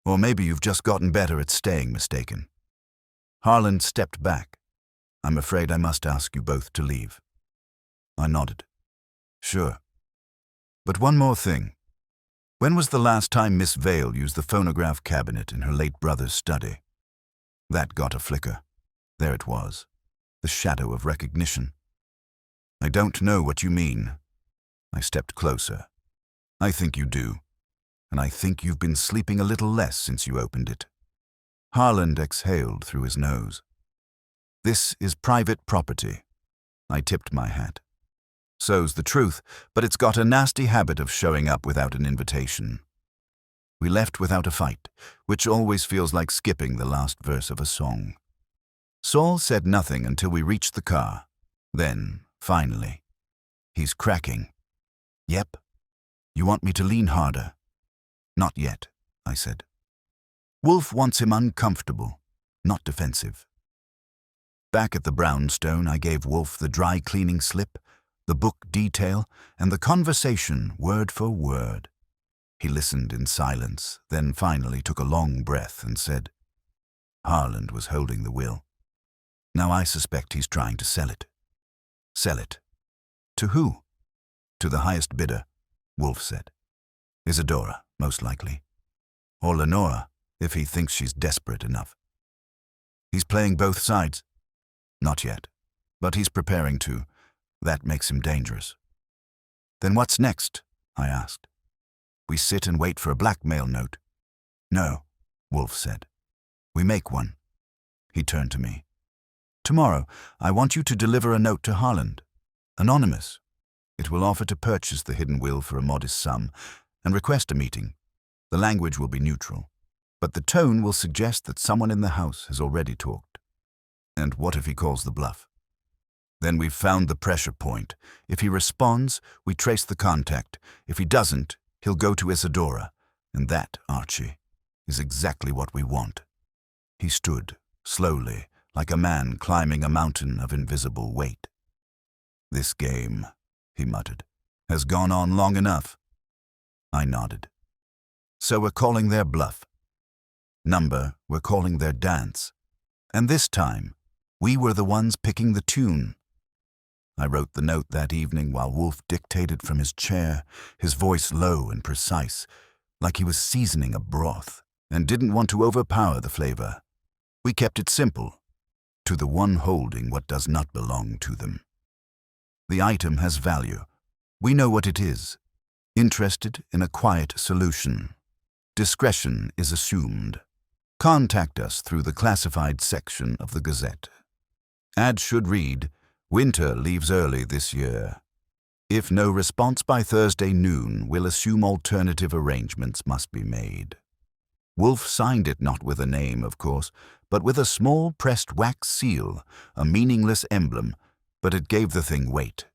"Or maybe you've just gotten better at staying mistaken." Harland stepped back. "I'm afraid I must ask you both to leave." I nodded. "Sure. But one more thing. When was the last time Miss Vale used the phonograph cabinet in her late brother's study?" That got a flicker. There it was, the shadow of recognition. "I don't know what you mean." I stepped closer. "I think you do. And I think you've been sleeping a little less since you opened it." Harland exhaled through his nose. "This is private property." I tipped my hat. "So's the truth, but it's got a nasty habit of showing up without an invitation." We left without a fight, which always feels like skipping the last verse of a song. Saul said nothing until we reached the car. Then, finally, "He's cracking." "Yep. You want me to lean harder?" "Not yet," I said. "Wolfe wants him uncomfortable, not defensive." Back at the brownstone, I gave Wolfe the dry cleaning slip, the book detail, and the conversation word for word. He listened in silence, then finally took a long breath and said, "Harland was holding the will. Now I suspect he's trying to sell it." "Sell it? To who?" "To the highest bidder," Wolfe said. "Isadora, most likely. Or Lenora, if he thinks she's desperate enough." "He's playing both sides?" "Not yet, but he's preparing to. That makes him dangerous." "Then what's next?" I asked. "We sit and wait for a blackmail note." "No," Wolfe said. "We make one." He turned to me. "Tomorrow, I want you to deliver a note to Harland. Anonymous. It will offer to purchase the hidden will for a modest sum and request a meeting. The language will be neutral, but the tone will suggest that someone in the house has already talked. And what if he calls the bluff? Then we've found the pressure point. If he responds, we trace the contact. If he doesn't, he'll go to Isadora. And that, Archie, is exactly what we want." He stood, slowly, like a man climbing a mountain of invisible weight. "This game," he muttered, "has gone on long enough." I nodded. "So we're calling their bluff. Number, we're calling their dance. And this time, we were the ones picking the tune." I wrote the note that evening while Wolfe dictated from his chair, his voice low and precise, like he was seasoning a broth, and didn't want to overpower the flavor. We kept it simple. To the one holding what does not belong to them. The item has value. We know what it is. Interested in a quiet solution. Discretion is assumed. Contact us through the classified section of the Gazette. Ad should read, "Winter leaves early this year. If no response by Thursday noon, we'll assume alternative arrangements must be made." Wolfe signed it not with a name, of course, but with a small pressed wax seal, a meaningless emblem, but it gave the thing weight.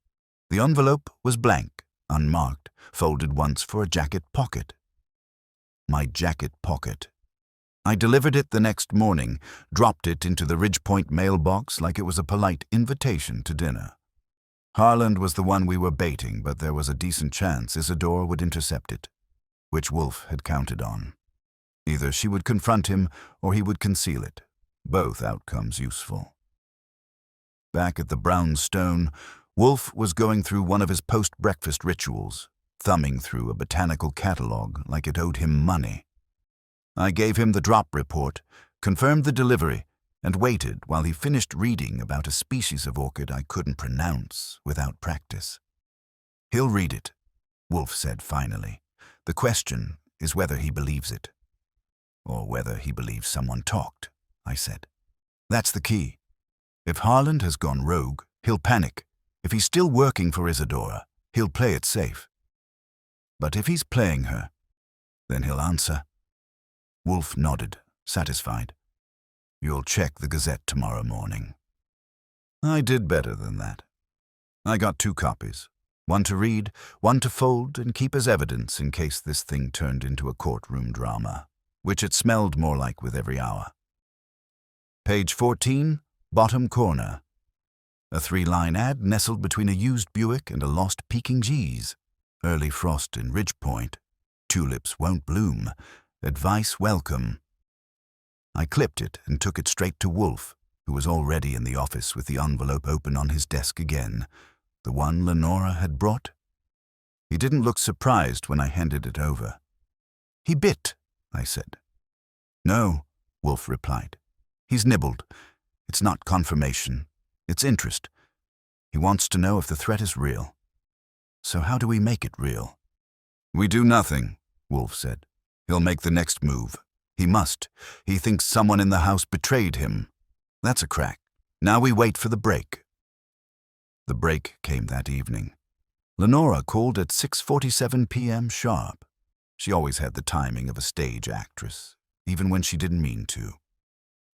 The envelope was blank, unmarked, folded once for a jacket pocket. My jacket pocket. I delivered it the next morning, dropped it into the Ridgepoint mailbox like it was a polite invitation to dinner. Harland was the one we were baiting, but there was a decent chance Isadora would intercept it, which Wolfe had counted on. Either she would confront him or he would conceal it. Both outcomes useful. Back at the brownstone, Wolfe was going through one of his post-breakfast rituals, thumbing through a botanical catalogue like it owed him money. I gave him the drop report, confirmed the delivery, and waited while he finished reading about a species of orchid I couldn't pronounce without practice. "He'll read it," Wolfe said finally. "The question is whether he believes it." "Or whether he believes someone talked," I said. "That's the key. If Harland has gone rogue, he'll panic. If he's still working for Isadora, he'll play it safe. But if he's playing her, then he'll answer." Wolfe nodded, satisfied. "You'll check the Gazette tomorrow morning." I did better than that. I got 2 copies, one to read, one to fold and keep as evidence in case this thing turned into a courtroom drama, which it smelled more like with every hour. Page 14, bottom corner. A 3-line ad nestled between a used Buick and a lost Peking G's. Early frost in Ridgepoint. Tulips won't bloom. Advice welcome. I clipped it and took it straight to Wolfe, who was already in the office with the envelope open on his desk again, the one Lenora had brought. He didn't look surprised when I handed it over. "He bit," I said. "No," Wolfe replied. "He's nibbled. It's not confirmation. It's interest. He wants to know if the threat is real." "So how do we make it real?" "We do nothing," Wolfe said. "He'll make the next move. He must. He thinks someone in the house betrayed him. That's a crack. Now we wait for the break." The break came that evening. Lenora called at 6:47 p.m. sharp. She always had the timing of a stage actress, even when she didn't mean to.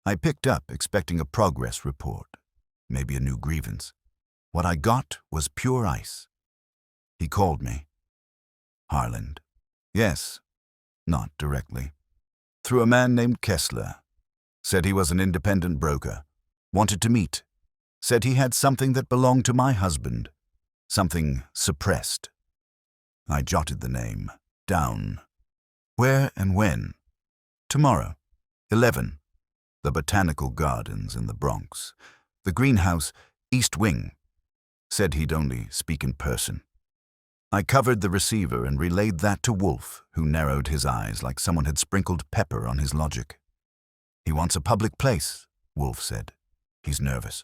I picked up, expecting a progress report, maybe a new grievance. What I got was pure ice. He called me. "Harland." "Yes." "Not directly." "Through a man named Kessler. Said he was an independent broker. Wanted to meet. Said he had something that belonged to my husband. Something suppressed." I jotted the name down Where and when? Tomorrow, 11. The Botanical Gardens in the Bronx. The greenhouse, East Wing. Said he'd only speak in person. I covered the receiver and relayed that to Wolfe, who narrowed his eyes like someone had sprinkled pepper on his logic. He wants a public place, Wolfe said. He's nervous.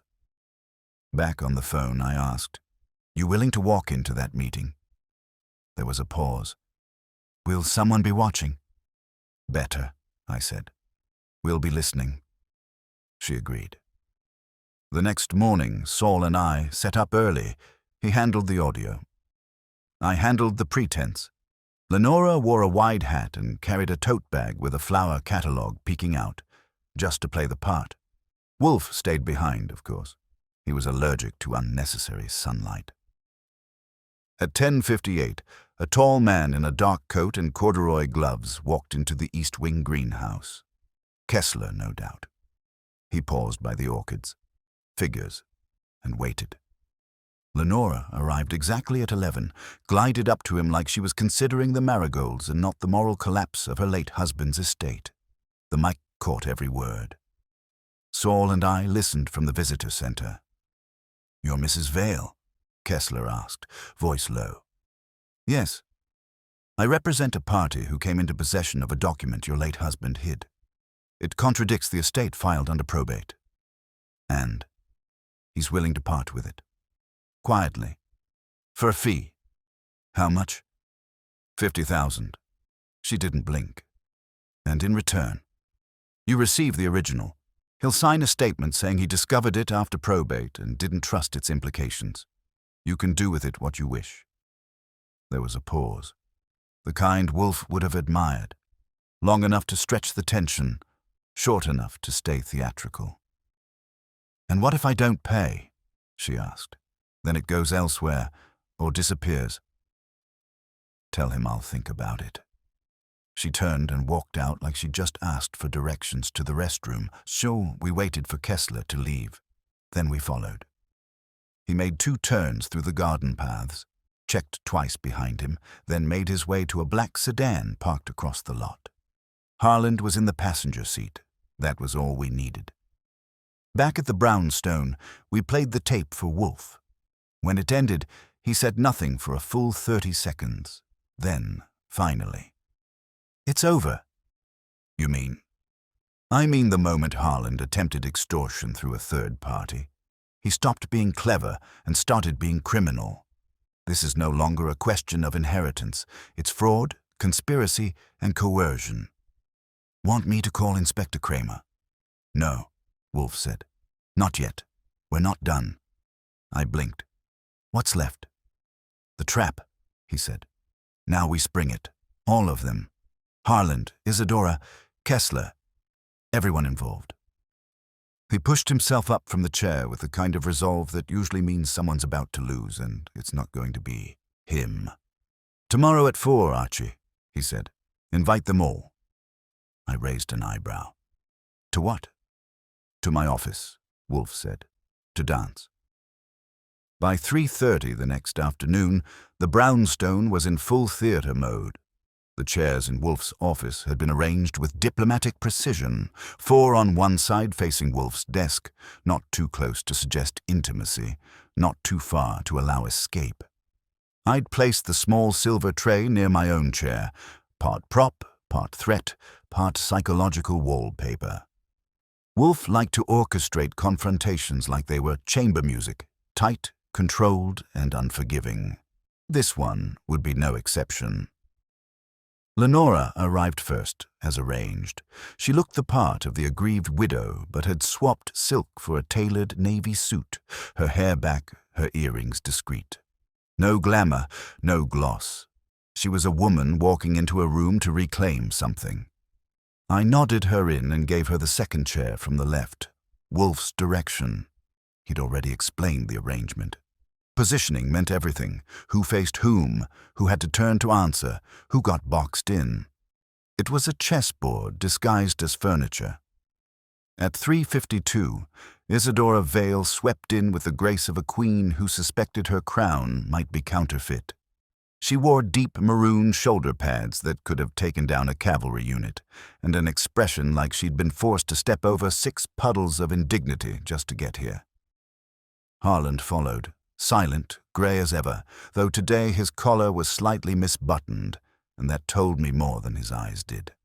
Back on the phone, I asked, "You willing to walk into that meeting?" There was a pause. "Will someone be watching?" "Better," I said. "We'll be listening." She agreed. The next morning, Saul and I set up early. He handled the audio. I handled the pretense. Lenora wore a wide hat and carried a tote bag with a flower catalogue peeking out, just to play the part. Wolfe stayed behind, of course. He was allergic to unnecessary sunlight. At 10:58, a tall man in a dark coat and corduroy gloves walked into the East Wing greenhouse. Kessler, no doubt. He paused by the orchids, figures, and waited. Lenora arrived exactly at 11, glided up to him like she was considering the marigolds and not the moral collapse of her late husband's estate. The mic caught every word. Saul and I listened from the visitor center. "You're Mrs. Vale?" Kessler asked, voice low. "Yes. I represent a party who came into possession of a document your late husband hid. It contradicts the estate filed under probate. And he's willing to part with it. Quietly. For a fee." "How much?" "50,000. She didn't blink. "And in return, you receive the original. He'll sign a statement saying he discovered it after probate and didn't trust its implications. You can do with it what you wish." There was a pause, the kind Wolfe would have admired, long enough to stretch the tension, short enough to stay theatrical. "And what if I don't pay?" she asked. "Then it goes elsewhere, or disappears." "Tell him I'll think about it." She turned and walked out like she'd just asked for directions to the restroom, so we waited for Kessler to leave. Then we followed. He made 2 turns through the garden paths, checked twice behind him, then made his way to a black sedan parked across the lot. Harland was in the passenger seat. That was all we needed. Back at the brownstone, we played the tape for Wolfe. When it ended, he said nothing for a full 30 seconds. Then, finally, "It's over." "You mean?" "I mean the moment Harland attempted extortion through a third party. He stopped being clever and started being criminal. This is no longer a question of inheritance. It's fraud, conspiracy, and coercion." "Want me to call Inspector Kramer?" "No," Wolfe said. "Not yet. We're not done." I blinked. "What's left?" "The trap," he said. "Now we spring it. All of them. Harland, Isadora, Kessler, everyone involved." He pushed himself up from the chair with the kind of resolve that usually means someone's about to lose, and it's not going to be him. "Tomorrow at 4, Archie," he said. "Invite them all." I raised an eyebrow. "To what?" "To my office," Wolfe said. "To dance." By 3:30 the next afternoon, the brownstone was in full theater mode. The chairs in Wolfe's office had been arranged with diplomatic precision, 4 on one side facing Wolfe's desk, not too close to suggest intimacy, not too far to allow escape. I'd placed the small silver tray near my own chair, part prop, part threat, part psychological wallpaper. Wolfe liked to orchestrate confrontations like they were chamber music, tight, controlled, and unforgiving. This one would be no exception. Lenora arrived first, as arranged. She looked the part of the aggrieved widow, but had swapped silk for a tailored navy suit, her hair back, her earrings discreet. No glamour, no gloss. She was a woman walking into a room to reclaim something. I nodded her in and gave her the second chair from the left, Wolfe's direction. He'd already explained the arrangement. Positioning meant everything. Who faced whom, who had to turn to answer, who got boxed in. It was a chessboard disguised as furniture. At 3:52, Isadora Vale swept in with the grace of a queen who suspected her crown might be counterfeit. She wore deep maroon shoulder pads that could have taken down a cavalry unit, and an expression like she'd been forced to step over 6 puddles of indignity just to get here. Harland followed, silent, grey as ever, though today his collar was slightly misbuttoned, and that told me more than his eyes did.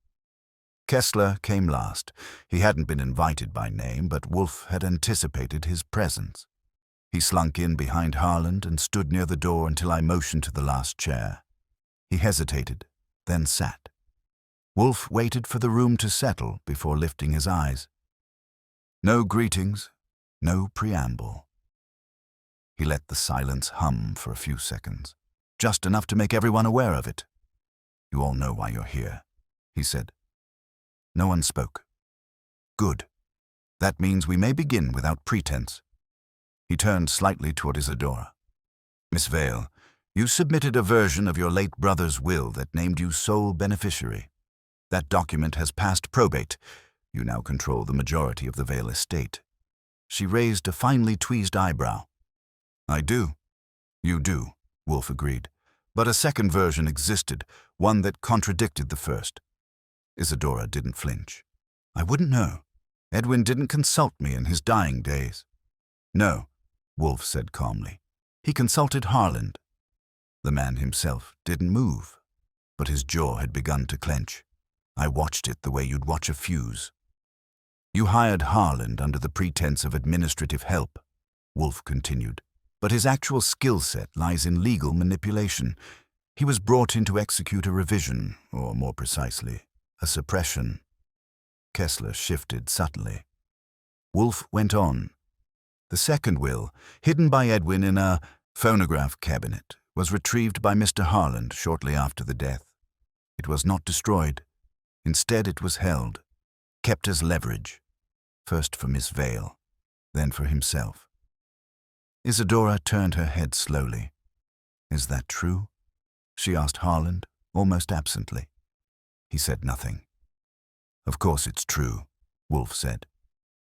Kessler came last. He hadn't been invited by name, but Wolfe had anticipated his presence. He slunk in behind Harland and stood near the door until I motioned to the last chair. He hesitated, then sat. Wolfe waited for the room to settle before lifting his eyes. No greetings, no preamble. He let the silence hum for a few seconds, just enough to make everyone aware of it. "You all know why you're here," he said. No one spoke. "Good. That means we may begin without pretense." He turned slightly toward Isadora. "Miss Vale, you submitted a version of your late brother's will that named you sole beneficiary. That document has passed probate. You now control the majority of the Vale estate." She raised a finely tweezed eyebrow. "I do." "You do," Wolfe agreed. "But a second version existed, one that contradicted the first." Isadora didn't flinch. "I wouldn't know. Edwin didn't consult me in his dying days." "No," Wolfe said calmly. "He consulted Harland." The man himself didn't move, but his jaw had begun to clench. I watched it the way you'd watch a fuse. "You hired Harland under the pretense of administrative help," Wolfe continued, "but his actual skill set lies in legal manipulation. He was brought in to execute a revision, or more precisely, a suppression." Kessler shifted subtly. Wolfe went on. "The second will, hidden by Edwin in a phonograph cabinet, was retrieved by Mr. Harland shortly after the death. It was not destroyed. Instead, it was held, kept as leverage, first for Miss Vale, then for himself." Isadora turned her head slowly. "Is that true?" she asked Harland, almost absently. He said nothing. "Of course it's true," Wolfe said.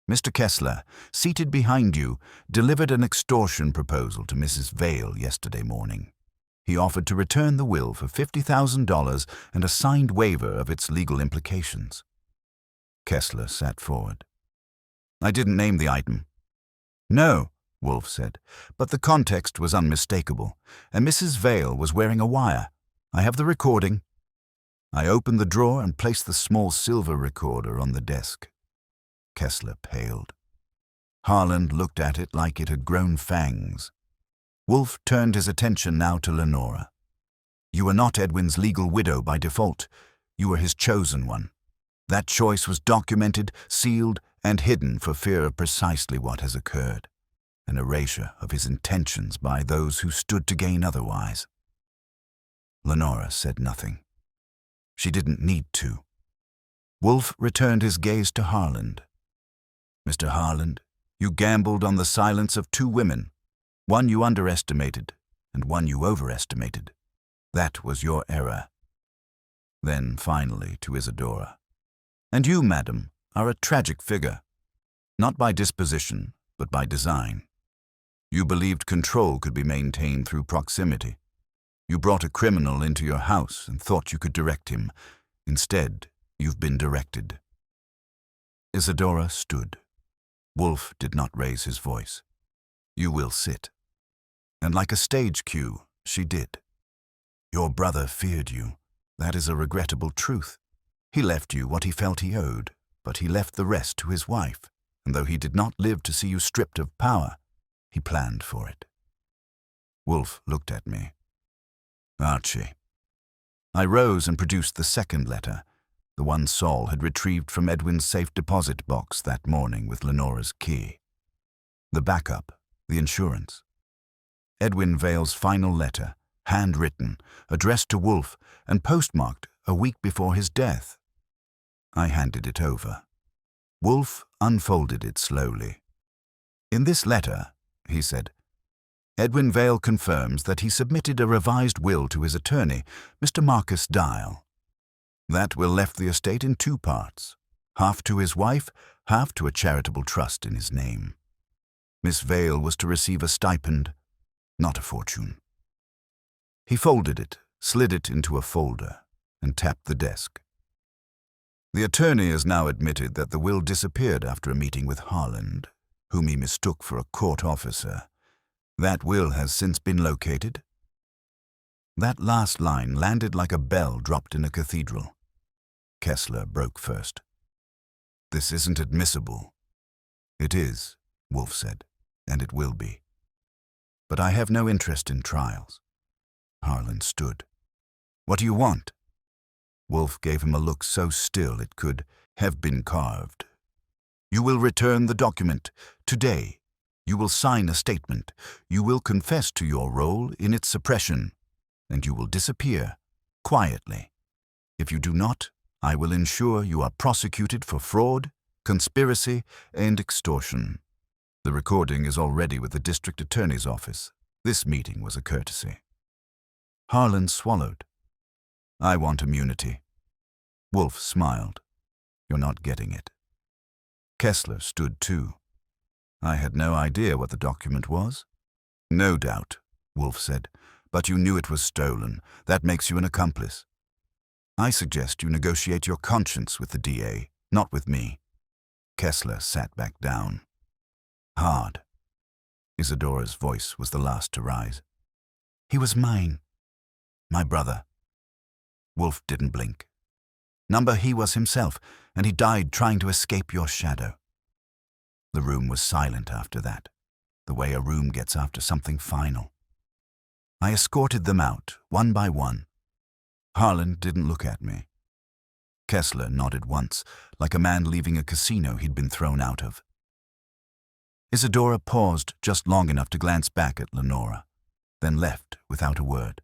"Mr. Kessler, seated behind you, delivered an extortion proposal to Mrs. Vale yesterday morning. He offered to return the will for $50,000 and a signed waiver of its legal implications." Kessler sat forward. "I didn't name the item." "No," Wolfe said, "but the context was unmistakable, and Mrs. Vale was wearing a wire. I have the recording." I opened the drawer and placed the small silver recorder on the desk. Kessler paled. Harland looked at it like it had grown fangs. Wolfe turned his attention now to Lenora. "You were not Edwin's legal widow by default. You were his chosen one. That choice was documented, sealed, and hidden for fear of precisely what has occurred, an erasure of his intentions by those who stood to gain otherwise." Lenora said nothing. She didn't need to. Wolfe returned his gaze to Harland. "Mr. Harland, you gambled on the silence of 2 women, one you underestimated and one you overestimated. That was your error." Then finally to Isadora. "And you, madam, are a tragic figure, not by disposition, but by design. You believed control could be maintained through proximity. You brought a criminal into your house and thought you could direct him. Instead, you've been directed." Isadora stood. Wolfe did not raise his voice. "You will sit." And like a stage cue, she did. "Your brother feared you. That is a regrettable truth. He left you what he felt he owed, but he left the rest to his wife, and though he did not live to see you stripped of power, he planned for it." Wolfe looked at me. "Archie." I rose and produced the second letter, the one Saul had retrieved from Edwin's safe deposit box that morning with Lenora's key. The backup, the insurance. Edwin Vale's final letter, handwritten, addressed to Wolfe, and postmarked a week before his death. I handed it over. Wolfe unfolded it slowly. "In this letter," he said, "Edwin Vale confirms that he submitted a revised will to his attorney, Mr. Marcus Dial. That will left the estate in 2 parts, half to his wife, half to a charitable trust in his name. Miss Vale was to receive a stipend, not a fortune." He folded it, slid it into a folder, and tapped the desk. The attorney has now admitted that the will disappeared after a meeting with Harland, whom he mistook for a court officer. That will has since been located. That last line landed like a bell dropped in a cathedral. Kessler broke first. "This isn't admissible." "It is," Wolfe said, "and it will be. But I have no interest in trials." Harland stood. "What do you want?" Wolfe gave him a look so still it could have been carved. "You will return the document today. You will sign a statement. You will confess to your role in its suppression, and you will disappear quietly. If you do not, I will ensure you are prosecuted for fraud, conspiracy, and extortion. The recording is already with the district attorney's office. This meeting was a courtesy." Harland swallowed. "I want immunity." Wolfe smiled. "You're not getting it." Kessler stood too. "I had no idea what the document was." "No doubt," Wolfe said, "but you knew it was stolen. That makes you an accomplice. I suggest you negotiate your conscience with the DA, not with me." Kessler sat back down. "Hard." Isadora's voice was the last to rise. "He was mine. My brother." Wolfe didn't blink. "Number, he was himself, and he died trying to escape your shadow." The room was silent after that, the way a room gets after something final. I escorted them out, one by one. Harland didn't look at me. Kessler nodded once, like a man leaving a casino he'd been thrown out of. Isadora paused just long enough to glance back at Lenora, then left without a word.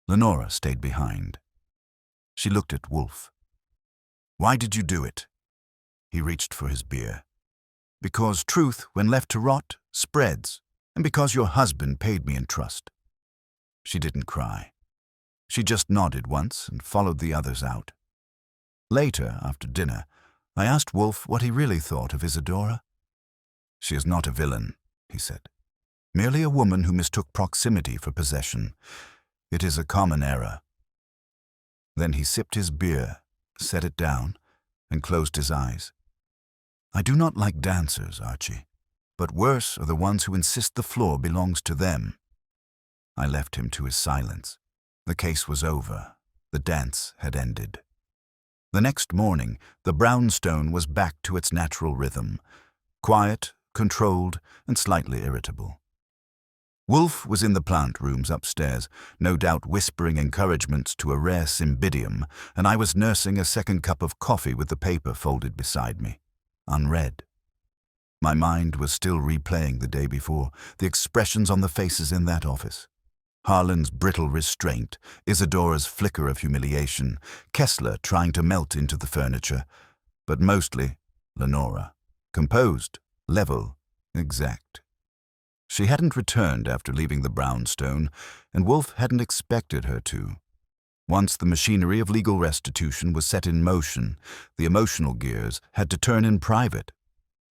Lenora stayed behind. She looked at Wolfe. "Why did you do it?" He reached for his beer. "Because truth, when left to rot, spreads, and because your husband paid me in trust." She didn't cry. She just nodded once and followed the others out. Later, after dinner, I asked Wolfe what he really thought of Isadora. "She is not a villain," he said. "Merely a woman who mistook proximity for possession. It is a common error." Then he sipped his beer, set it down, and closed his eyes. "I do not like dancers, Archie, but worse are the ones who insist the floor belongs to them." I left him to his silence. The case was over. The dance had ended. The next morning, the brownstone was back to its natural rhythm, quiet, controlled, and slightly irritable. Wolfe was in the plant rooms upstairs, no doubt whispering encouragements to a rare cymbidium, and I was nursing a second cup of coffee with the paper folded beside me, unread. My mind was still replaying the day before, the expressions on the faces in that office. Harland's brittle restraint, Isadora's flicker of humiliation, Kessler trying to melt into the furniture, but mostly Lenora, composed, level, exact. She hadn't returned after leaving the brownstone, and Wolfe hadn't expected her to. Once the machinery of legal restitution was set in motion, the emotional gears had to turn in private.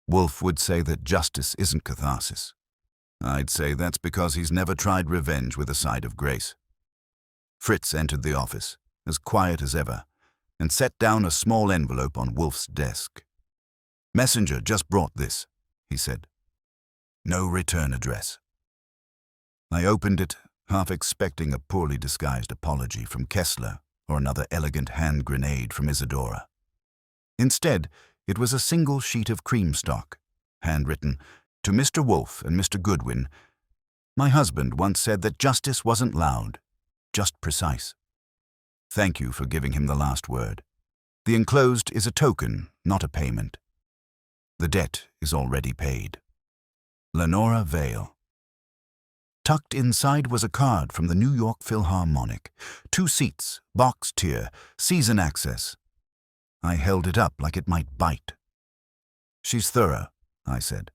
Wolfe would say that justice isn't catharsis. I'd say that's because he's never tried revenge with a side of grace. Fritz entered the office, as quiet as ever, and set down a small envelope on Wolfe's desk. "Messenger just brought this," he said. "No return address." I opened it, half expecting a poorly disguised apology from Kessler or another elegant hand grenade from Isadora. Instead, it was a single sheet of cream stock, handwritten, "To Mr. Wolfe and Mr. Goodwin. My husband once said that justice wasn't loud, just precise. Thank you for giving him the last word. The enclosed is a token, not a payment. The debt is already paid. Lenora Vale." Tucked inside was a card from the New York Philharmonic. 2 seats, box tier, season access. I held it up like it might bite. "She's thorough," I said.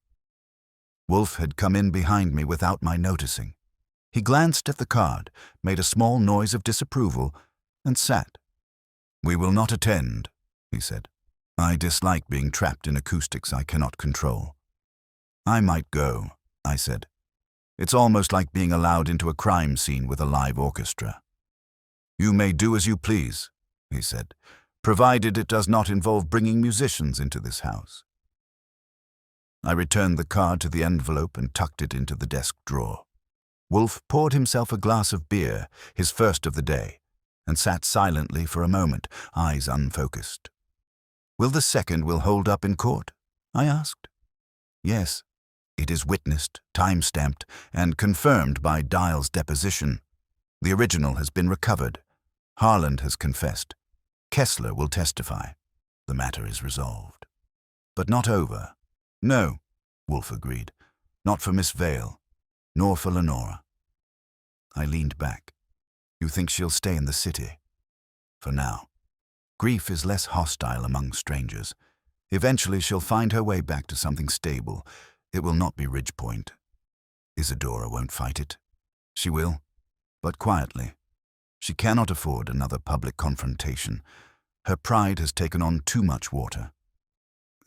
Wolfe had come in behind me without my noticing. He glanced at the card, made a small noise of disapproval, and sat. "We will not attend," he said. "I dislike being trapped in acoustics I cannot control." "I might go," I said. "It's almost like being allowed into a crime scene with a live orchestra." "You may do as you please," he said, "provided it does not involve bringing musicians into this house." I returned the card to the envelope and tucked it into the desk drawer. Wolfe poured himself a glass of beer, his first of the day, and sat silently for a moment, eyes unfocused. "Will the second will hold up in court?" I asked. "Yes. It is witnessed, time-stamped, and confirmed by Dial's deposition. The original has been recovered. Harland has confessed. Kessler will testify. The matter is resolved." "But not over." "No," Wolfe agreed. "Not for Miss Vale, nor for Lenora." I leaned back. "You think she'll stay in the city?" "For now. Grief is less hostile among strangers. Eventually she'll find her way back to something stable. It will not be Ridgepoint. Isadora won't fight it. She will, but quietly. She cannot afford another public confrontation. Her pride has taken on too much water.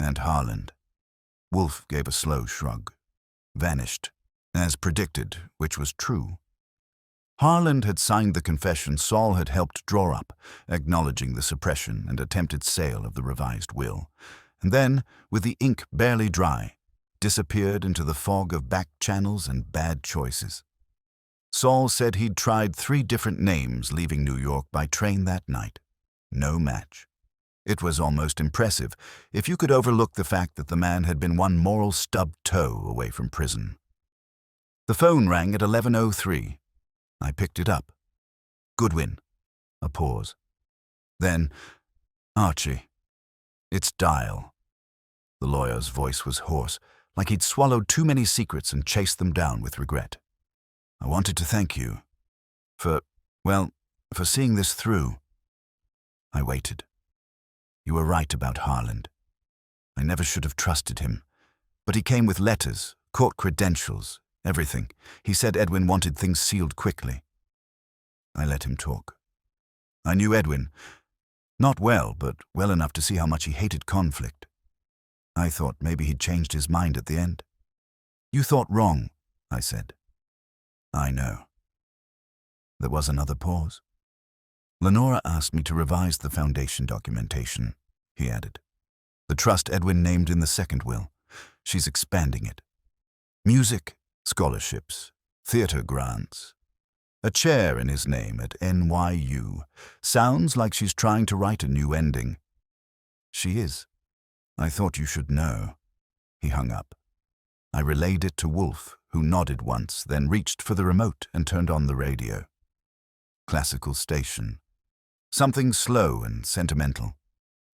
And Harland." Wolfe gave a slow shrug. "Vanished, as predicted, which was true. Harland had signed the confession Saul had helped draw up, acknowledging the suppression and attempted sale of the revised will, and then, with the ink barely dry, disappeared into the fog of back channels and bad choices. Saul said he'd tried 3 different names leaving New York by train that night. No match. It was almost impressive if you could overlook the fact that the man had been one moral stubbed toe away from prison. The phone rang at 11:03. I picked it up. "Goodwin." A pause. Then, "Archie, it's Dial." The lawyer's voice was hoarse, like he'd swallowed too many secrets and chased them down with regret. "I wanted to thank you for seeing this through." I waited. "You were right about Harland. I never should have trusted him. But he came with letters, court credentials, everything. He said Edwin wanted things sealed quickly." I let him talk. "I knew Edwin. Not well, but well enough to see how much he hated conflict. I thought maybe he'd changed his mind at the end." "You thought wrong," I said. "I know." There was another pause. "Lenora asked me to revise the foundation documentation," he added. "The trust Edwin named in the second will. She's expanding it. Music, scholarships, theater grants. A chair in his name at NYU. Sounds like she's trying to write a new ending." "She is. I thought you should know." He hung up. I relayed it to Wolfe, who nodded once, then reached for the remote and turned on the radio. Classical station. Something slow and sentimental.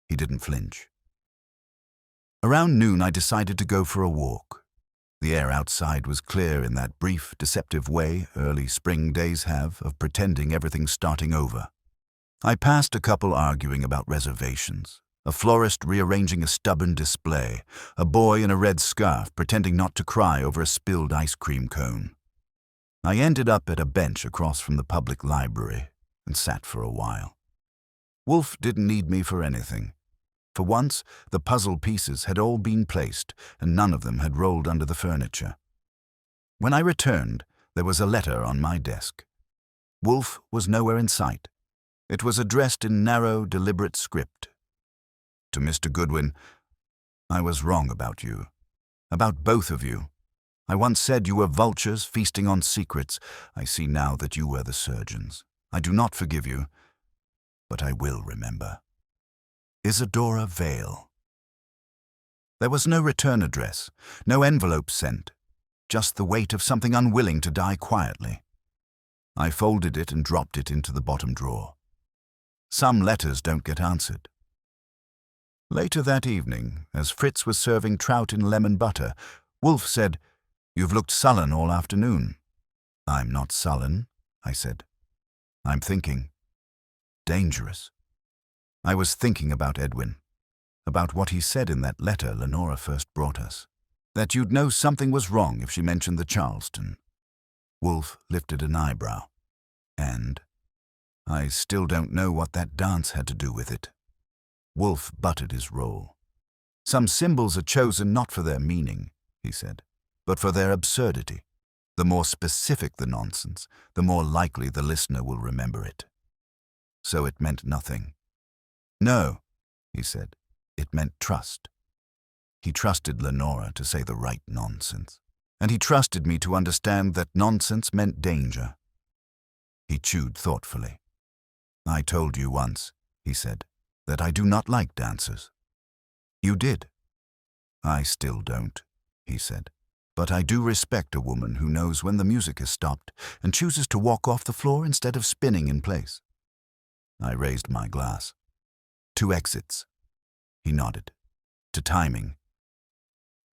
He didn't flinch. Around noon I decided to go for a walk. The air outside was clear in that brief, deceptive way early spring days have of pretending everything's starting over. I passed a couple arguing about reservations, a florist rearranging a stubborn display, a boy in a red scarf pretending not to cry over a spilled ice cream cone. I ended up at a bench across from the public library and sat for a while. Wolfe didn't need me for anything. For once, the puzzle pieces had all been placed, and none of them had rolled under the furniture. When I returned, there was a letter on my desk. Wolfe was nowhere in sight. It was addressed in narrow, deliberate script. To Mr. Goodwin, "I was wrong about you. About both of you. I once said you were vultures feasting on secrets. I see now that you were the surgeons. I do not forgive you, but I will remember. Isadora Vale." There was no return address, no envelope sent, just the weight of something unwilling to die quietly. I folded it and dropped it into the bottom drawer. Some letters don't get answered. Later that evening, as Fritz was serving trout in lemon butter, Wolfe said, "You've looked sullen all afternoon." "I'm not sullen," I said. "I'm thinking. Dangerous." I was thinking about Edwin, about what he said in that letter Lenora first brought us, that you'd know something was wrong if she mentioned the Charleston. Wolfe lifted an eyebrow. "And I still don't know what that dance had to do with it." Wolfe buttered his roll. "Some symbols are chosen not for their meaning," he said, "but for their absurdity. The more specific the nonsense, the more likely the listener will remember it." So it meant nothing. No, he said. It meant trust. He trusted Lenora to say the right nonsense, and he trusted me to understand that nonsense meant danger. He chewed thoughtfully. I told you once, he said, that I do not like dancers. You did. I still don't, he said, but I do respect a woman who knows when the music has stopped and chooses to walk off the floor instead of spinning in place. I raised my glass. 2 exits. He nodded. To timing.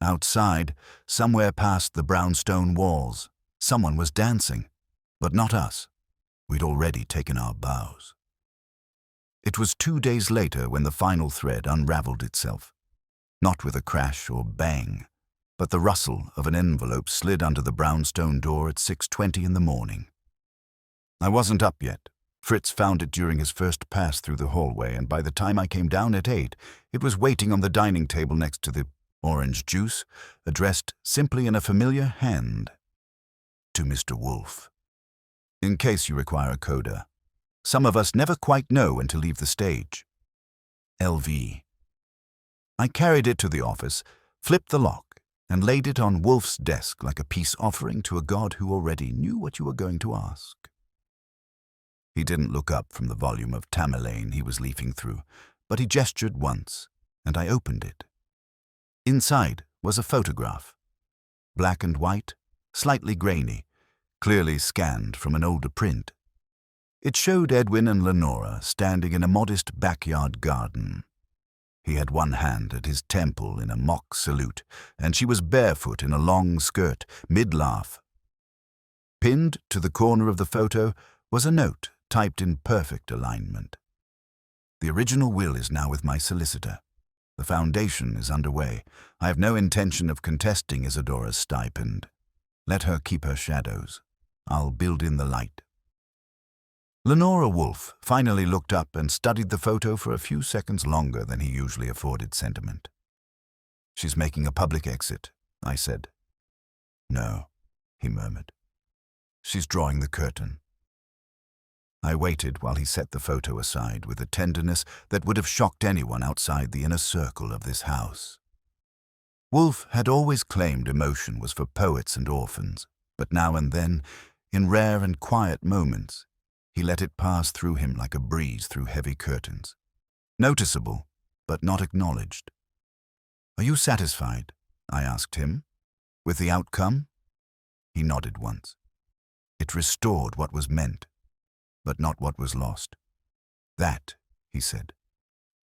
Outside, somewhere past the brownstone walls, someone was dancing, but not us. We'd already taken our bows. It was 2 days later when the final thread unraveled itself. Not with a crash or bang, but the rustle of an envelope slid under the brownstone door at 6:20 in the morning. I wasn't up yet. Fritz found it during his first pass through the hallway, and by the time I came down at 8, it was waiting on the dining table next to the orange juice, addressed simply in a familiar hand. To Mr. Wolfe. In case you require a coda. Some of us never quite know when to leave the stage. LV. I carried it to the office, flipped the lock, and laid it on Wolfe's desk like a peace offering to a god who already knew what you were going to ask. He didn't look up from the volume of Tamerlane he was leafing through, but he gestured once, and I opened it. Inside was a photograph. Black and white, slightly grainy, clearly scanned from an older print. It showed Edwin and Lenora standing in a modest backyard garden. He had one hand at his temple in a mock salute, and she was barefoot in a long skirt, mid-laugh. Pinned to the corner of the photo was a note typed in perfect alignment. The original will is now with my solicitor. The foundation is underway. I have no intention of contesting Isadora's stipend. Let her keep her shadows. I'll build in the light. Nero Wolfe finally looked up and studied the photo for a few seconds longer than he usually afforded sentiment. She's making a public exit, I said. No, he murmured. She's drawing the curtain. I waited while he set the photo aside with a tenderness that would have shocked anyone outside the inner circle of this house. Wolfe had always claimed emotion was for poets and orphans, but now and then, in rare and quiet moments, he let it pass through him like a breeze through heavy curtains. Noticeable, but not acknowledged. Are you satisfied, I asked him, with the outcome? He nodded once. It restored what was meant, but not what was lost. That, he said,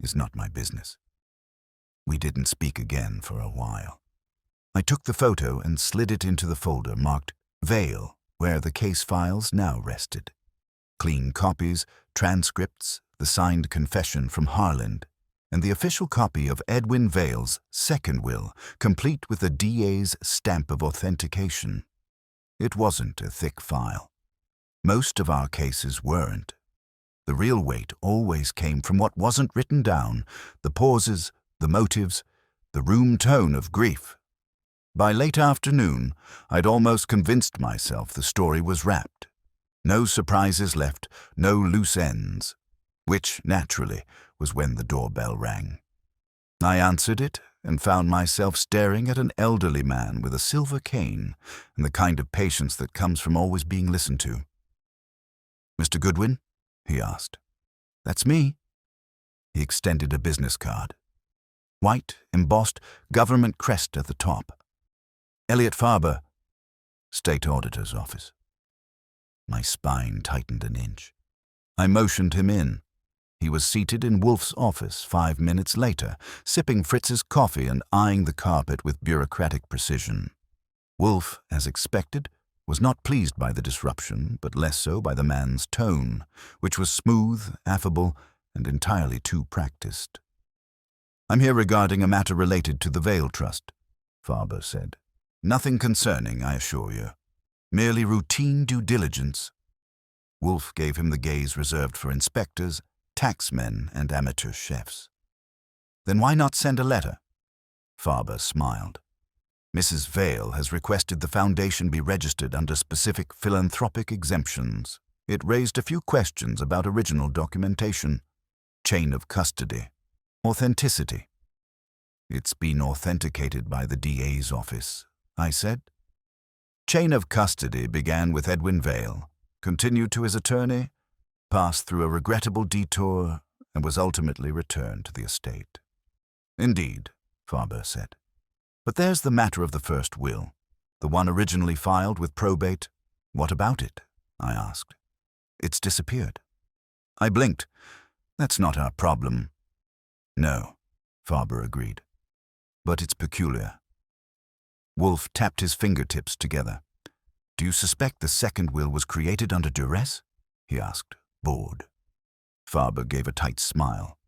is not my business. We didn't speak again for a while. I took the photo and slid it into the folder marked Vale, where the case files now rested. Clean copies, transcripts, the signed confession from Harland, and the official copy of Edwin Vale's second will, complete with the DA's stamp of authentication. It wasn't a thick file. Most of our cases weren't. The real weight always came from what wasn't written down, the pauses, the motives, the room tone of grief. By late afternoon, I'd almost convinced myself the story was wrapped. No surprises left, no loose ends, which, naturally, was when the doorbell rang. I answered it and found myself staring at an elderly man with a silver cane and the kind of patience that comes from always being listened to. Mr. Goodwin? He asked. That's me. He extended a business card. White, embossed, government crest at the top. Elliot Farber, State Auditor's Office. My spine tightened an inch. I motioned him in. He was seated in Wolfe's office 5 minutes later, sipping Fritz's coffee and eyeing the carpet with bureaucratic precision. Wolfe, as expected, was not pleased by the disruption, but less so by the man's tone, which was smooth, affable, and entirely too practiced. I'm here regarding a matter related to the Vale Trust, Farber said. Nothing concerning, I assure you. Merely routine due diligence. Wolfe gave him the gaze reserved for inspectors, taxmen, and amateur chefs. Then why not send a letter? Farber smiled. Mrs. Vale has requested the foundation be registered under specific philanthropic exemptions. It raised a few questions about original documentation, chain of custody, authenticity. It's been authenticated by the DA's office, I said. Chain of custody began with Edwin Vale, continued to his attorney, passed through a regrettable detour, and was ultimately returned to the estate. Indeed, Farber said. But there's the matter of the first will, the one originally filed with probate. What about it? I asked. It's disappeared. I blinked. That's not our problem. No, Farber agreed. But it's peculiar. Wolfe tapped his fingertips together. Do you suspect the second will was created under duress? He asked, bored. Farber gave a tight smile.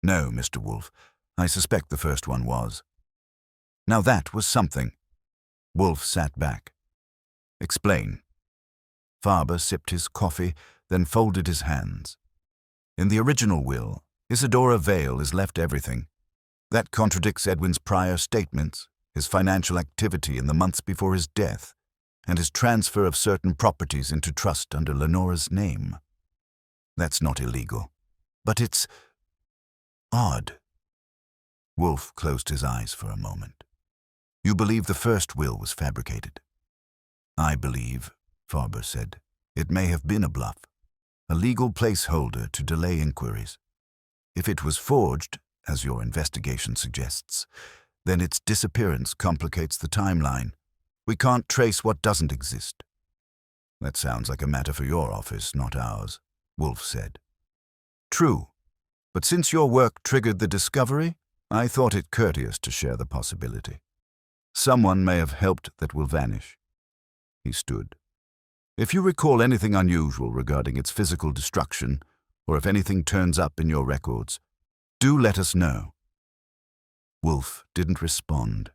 No, Mr. Wolfe, I suspect the first one was. Now that was something. Wolfe sat back. Explain. Farber sipped his coffee, then folded his hands. In the original will, Isadora Vale is left everything. That contradicts Edwin's prior statements, his financial activity in the months before his death, and his transfer of certain properties into trust under Lenora's name. That's not illegal, but it's odd. Wolfe closed his eyes for a moment. You believe the first will was fabricated? I believe, Farber said, it may have been a bluff, a legal placeholder to delay inquiries. If it was forged, as your investigation suggests, then its disappearance complicates the timeline. We can't trace what doesn't exist. That sounds like a matter for your office, not ours, Wolfe said. True, but since your work triggered the discovery, I thought it courteous to share the possibility. Someone may have helped that will vanish. He stood. If you recall anything unusual regarding its physical destruction, or if anything turns up in your records, do let us know. Wolfe didn't respond.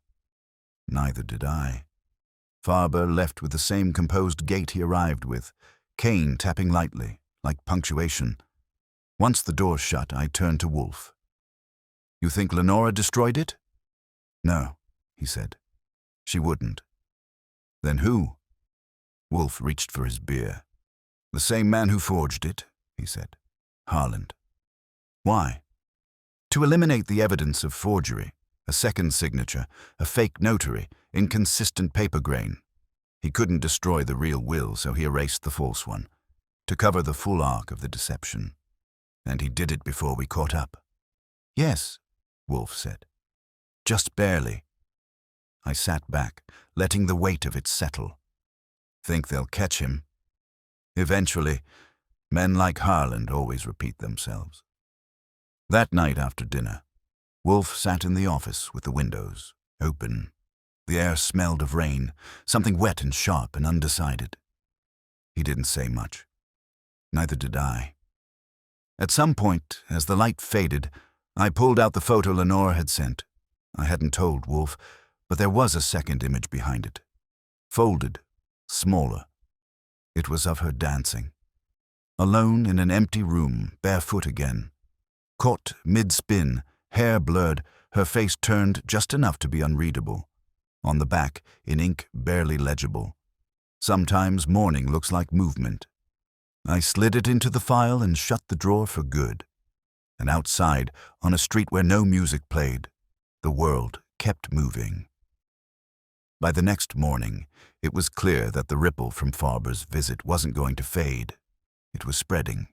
Neither did I. Farber left with the same composed gait he arrived with, cane tapping lightly, like punctuation. Once the door shut, I turned to Wolfe. You think Lenora destroyed it? No, he said. She wouldn't. Then who? Wolfe reached for his beer. The same man who forged it, he said. Harland. Why? To eliminate the evidence of forgery, a second signature, a fake notary, inconsistent paper grain. He couldn't destroy the real will, so he erased the false one, to cover the full arc of the deception. And he did it before we caught up. Yes, Wolfe said. Just barely. I sat back, letting the weight of it settle. Think they'll catch him? Eventually. Men like Harland always repeat themselves. That night after dinner, Wolfe sat in the office with the windows open. The air smelled of rain, something wet and sharp and undecided. He didn't say much. Neither did I. At some point, as the light faded, I pulled out the photo Lenora had sent. I hadn't told Wolfe, but there was a second image behind it. Folded, smaller. It was of her dancing. Alone in an empty room, barefoot again. Caught mid-spin, hair blurred, her face turned just enough to be unreadable. On the back, in ink barely legible. Sometimes Mourning looks like movement. I slid it into the file and shut the drawer for good. And outside, on a street where no music played, the world kept moving. By the next morning, it was clear that the ripple from Farber's visit wasn't going to fade. It was spreading.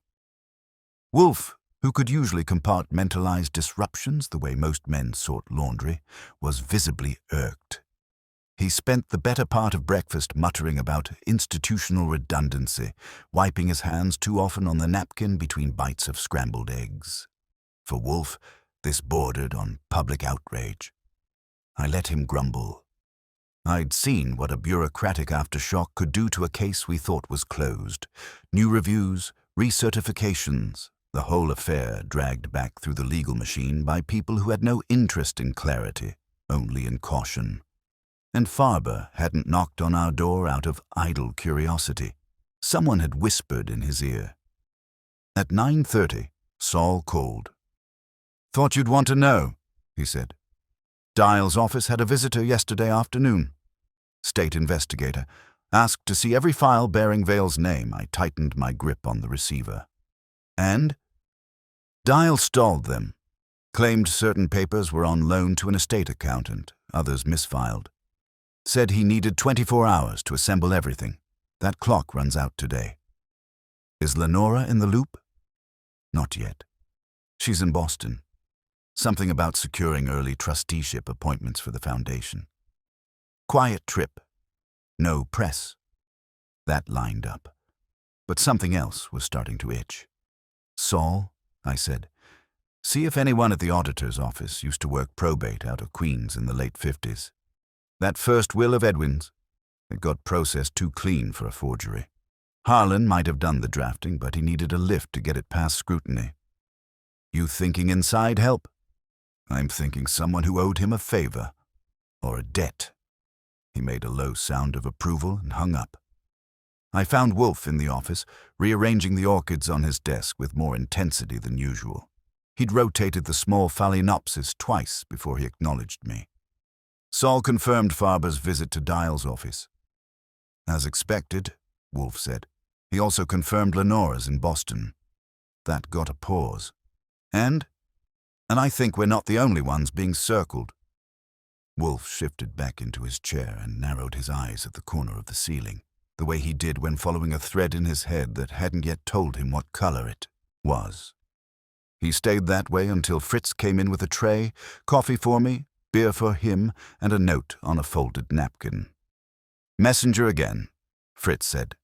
Wolfe, who could usually compartmentalize disruptions the way most men sort laundry, was visibly irked. He spent the better part of breakfast muttering about institutional redundancy, wiping his hands too often on the napkin between bites of scrambled eggs. For Wolfe, this bordered on public outrage. I let him grumble. I'd seen what a bureaucratic aftershock could do to a case we thought was closed. New reviews, recertifications, the whole affair dragged back through the legal machine by people who had no interest in clarity, only in caution. And Farber hadn't knocked on our door out of idle curiosity. Someone had whispered in his ear. At 9:30, Saul called. "Thought you'd want to know," he said. "Dial's office had a visitor yesterday afternoon. State investigator. Asked to see every file bearing Vale's name. I tightened my grip on the receiver. And? Dial stalled them. Claimed certain papers were on loan to an estate accountant, others misfiled. Said he needed 24 hours to assemble everything. That clock runs out today. Is Lenora in the loop? Not yet. She's in Boston. Something about securing early trusteeship appointments for the foundation. Quiet trip. No press. That lined up. But something else was starting to itch. Saul, I said, see if anyone at the auditor's office used to work probate out of Queens in the late 50s. That first will of Edwin's, it got processed too clean for a forgery. Harlan might have done the drafting, but he needed a lift to get it past scrutiny. You thinking inside help? I'm thinking someone who owed him a favor, or a debt. He made a low sound of approval and hung up. I found Wolfe in the office, rearranging the orchids on his desk with more intensity than usual. He'd rotated the small phalaenopsis twice before he acknowledged me. Saul confirmed Farber's visit to Dial's office. As expected, Wolfe said. He also confirmed Lenora's in Boston. That got a pause. And I think we're not the only ones being circled. Wolfe shifted back into his chair and narrowed his eyes at the corner of the ceiling, the way he did when following a thread in his head that hadn't yet told him what color it was. He stayed that way until Fritz came in with a tray, coffee for me, beer for him, and a note on a folded napkin. Messenger again, Fritz said.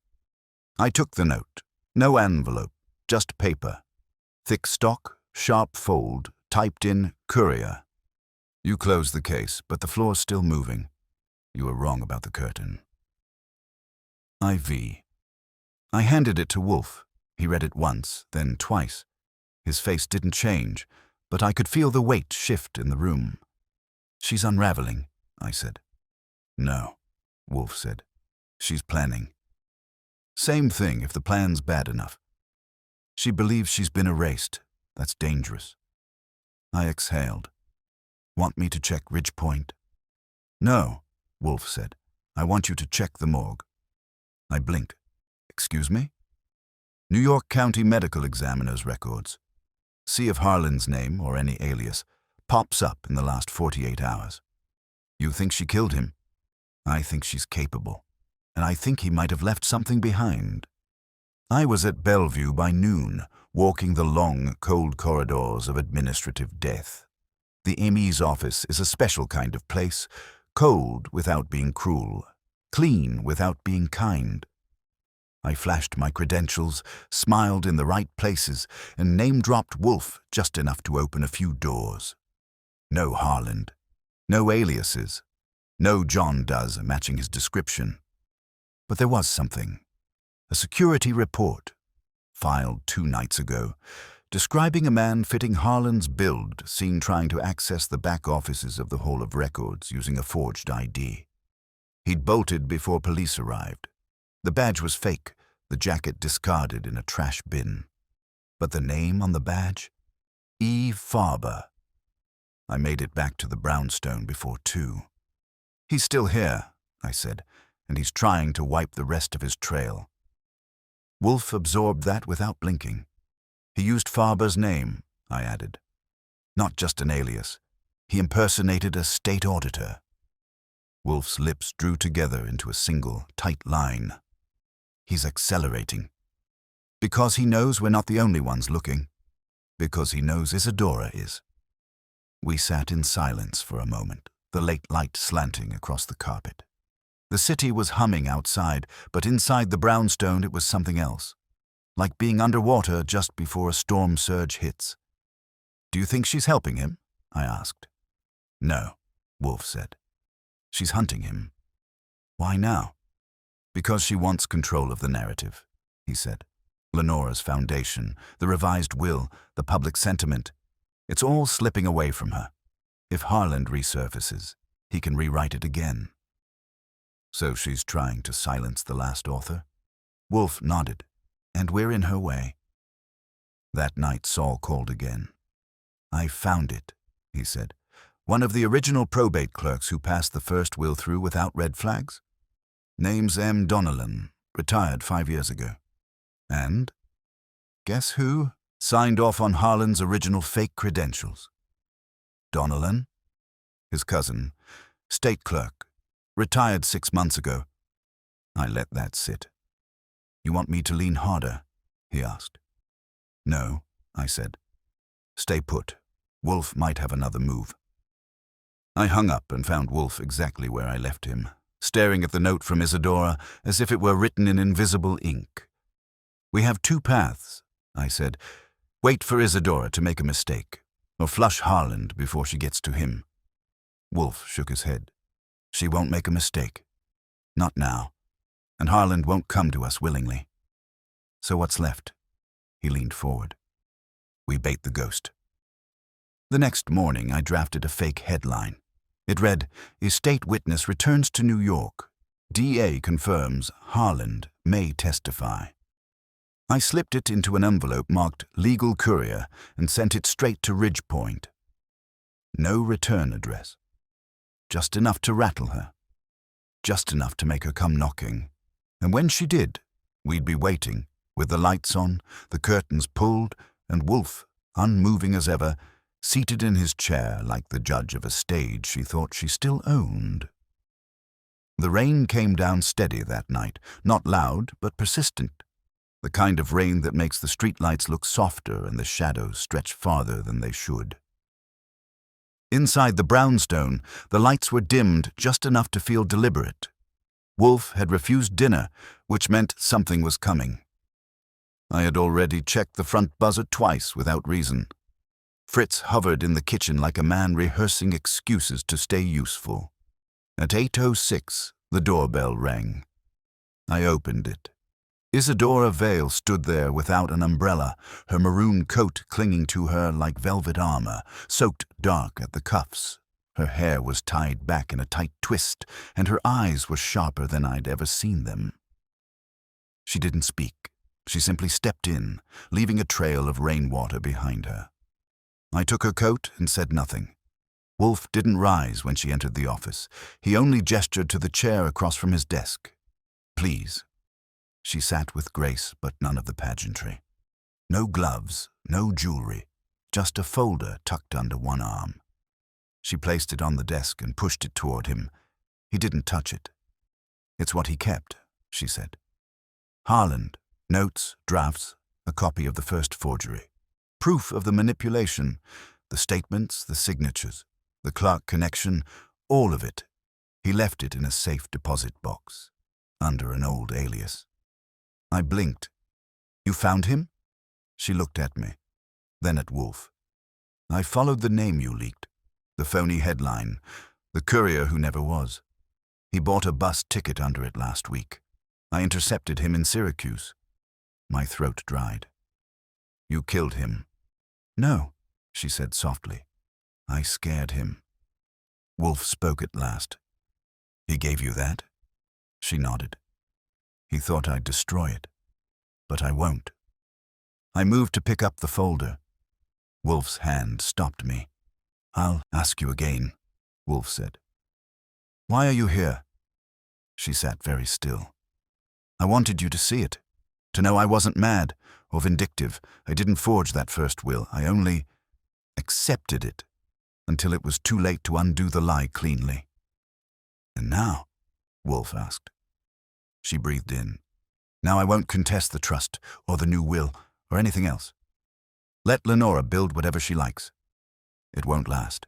I took the note. No envelope, just paper. Thick stock, sharp fold, typed in courier. You closed the case, but the floor's still moving. You were wrong about the curtain. IV. I handed it to Wolfe. He read it once, then twice. His face didn't change, but I could feel the weight shift in the room. She's unraveling, I said. No, Wolfe said. She's planning. Same thing if the plan's bad enough. She believes she's been erased. That's dangerous. I exhaled. Want me to check Ridge Point? No, Wolfe said. I want you to check the morgue. I blinked. Excuse me? New York County Medical Examiner's records. See if Harlan's name, or any alias, pops up in the last 48 hours. You think she killed him? I think she's capable, and I think he might have left something behind. I was at Bellevue by noon, walking the long, cold corridors of administrative death. The ME's office is a special kind of place, cold without being cruel, clean without being kind. I flashed my credentials, smiled in the right places, and name-dropped Wolfe just enough to open a few doors. No Harlan, no aliases, no John Does matching his description. But there was something. A security report, filed 2 nights ago, describing a man fitting Harlan's build seen trying to access the back offices of the Hall of Records using a forged ID. He'd bolted before police arrived. The badge was fake, the jacket discarded in a trash bin. But the name on the badge? E. Farber. I made it back to the brownstone before 2. He's still here, I said, and he's trying to wipe the rest of his trail. Wolfe absorbed that without blinking. He used Farber's name, I added. Not just an alias. He impersonated a state auditor. Wolfe's lips drew together into a single, tight line. He's accelerating. Because he knows we're not the only ones looking. Because he knows Isadora is. We sat in silence for a moment, the late light slanting across the carpet. The city was humming outside, but inside the brownstone it was something else. Like being underwater just before a storm surge hits. Do you think she's helping him? I asked. No, Wolfe said. She's hunting him. Why now? Because she wants control of the narrative, he said. Lenora's foundation, the revised will, the public sentiment. It's all slipping away from her. If Harlan resurfaces, he can rewrite it again. So she's trying to silence the last author? Wolfe nodded. And we're in her way. That night Saul called again. I found it, he said. One of the original probate clerks who passed the first will through without red flags. Name's M. Donnellan, retired 5 years ago. And? Guess who signed off on Harlan's original fake credentials? Donnellan? His cousin, state clerk, retired 6 months ago. I let that sit. You want me to lean harder? He asked. No, I said. Stay put. Wolfe might have another move. I hung up and found Wolfe exactly where I left him, staring at the note from Isadora as if it were written in invisible ink. We have 2 paths, I said. Wait for Isadora to make a mistake, or flush Harlan before she gets to him. Wolfe shook his head. She won't make a mistake. Not now. And Harlan won't come to us willingly. So what's left? He leaned forward. We bait the ghost. The next morning, I drafted a fake headline. It read, Estate witness returns to New York. DA confirms Harlan may testify. I slipped it into an envelope marked Legal Courier and sent it straight to Ridgepoint. No return address. Just enough to rattle her. Just enough to make her come knocking. And when she did, we'd be waiting, with the lights on, the curtains pulled, and Wolfe, unmoving as ever, seated in his chair like the judge of a stage she thought she still owned. The rain came down steady that night, not loud but persistent, the kind of rain that makes the streetlights look softer and the shadows stretch farther than they should. Inside the brownstone, the lights were dimmed just enough to feel deliberate. Wolfe had refused dinner, which meant something was coming. I had already checked the front buzzer twice without reason. Fritz hovered in the kitchen like a man rehearsing excuses to stay useful. At 8:06, the doorbell rang. I opened it. Isadora Vale stood there without an umbrella, her maroon coat clinging to her like velvet armor, soaked dark at the cuffs. Her hair was tied back in a tight twist, and her eyes were sharper than I'd ever seen them. She didn't speak. She simply stepped in, leaving a trail of rainwater behind her. I took her coat and said nothing. Wolfe didn't rise when she entered the office. He only gestured to the chair across from his desk. Please. She sat with grace, but none of the pageantry. No gloves, no jewelry, just a folder tucked under one arm. She placed it on the desk and pushed it toward him. He didn't touch it. It's what he kept, she said. Harlan, notes, drafts, a copy of the first forgery. Proof of the manipulation, the statements, the signatures, the Clark connection, all of it. He left it in a safe deposit box, under an old alias. I blinked. You found him? She looked at me, then at Wolfe. I followed the name you leaked, the phony headline, the courier who never was. He bought a bus ticket under it last week. I intercepted him in Syracuse. My throat dried. You killed him. No, she said softly. I scared him. Wolfe spoke at last. He gave you that? She nodded. He thought I'd destroy it, but I won't. I moved to pick up the folder. Wolfe's hand stopped me. I'll ask you again, Wolfe said. Why are you here? She sat very still. I wanted you to see it, to know I wasn't mad or vindictive. I didn't forge that first will. I only accepted it until it was too late to undo the lie cleanly. And now? Wolfe asked. She breathed in. Now I won't contest the trust or the new will or anything else. Let Lenora build whatever she likes. It won't last.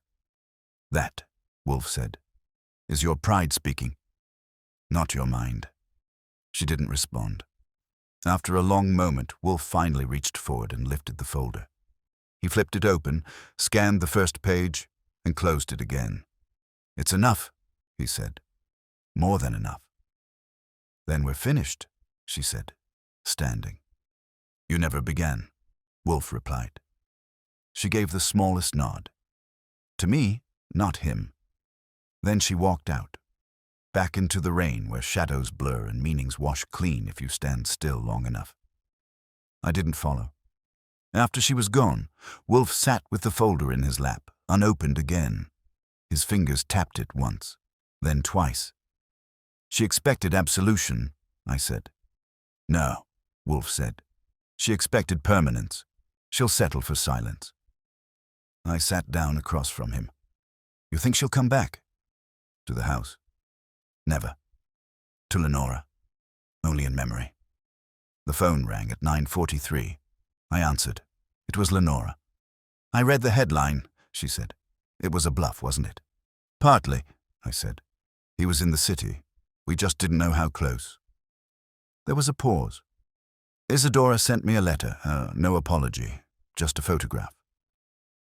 That, Wolfe said, is your pride speaking, not your mind. She didn't respond. After a long moment, Wolfe finally reached forward and lifted the folder. He flipped it open, scanned the first page, and closed it again. It's enough, he said. More than enough. Then we're finished, she said, standing. You never began, Wolfe replied. She gave the smallest nod. To me, not him. Then she walked out, back into the rain where shadows blur and meanings wash clean if you stand still long enough. I didn't follow. After she was gone, Wolfe sat with the folder in his lap, unopened again. His fingers tapped it once, then twice. She expected absolution, I said. No, Wolfe said. She expected permanence. She'll settle for silence. I sat down across from him. You think she'll come back? To the house? Never. To Lenora? Only in memory. The phone rang at 9:43. I answered. It was Lenora. I read the headline, she said. It was a bluff, wasn't it? Partly, I said. He was in the city. We just didn't know how close. There was a pause. Isadora sent me a letter, no apology, just a photograph.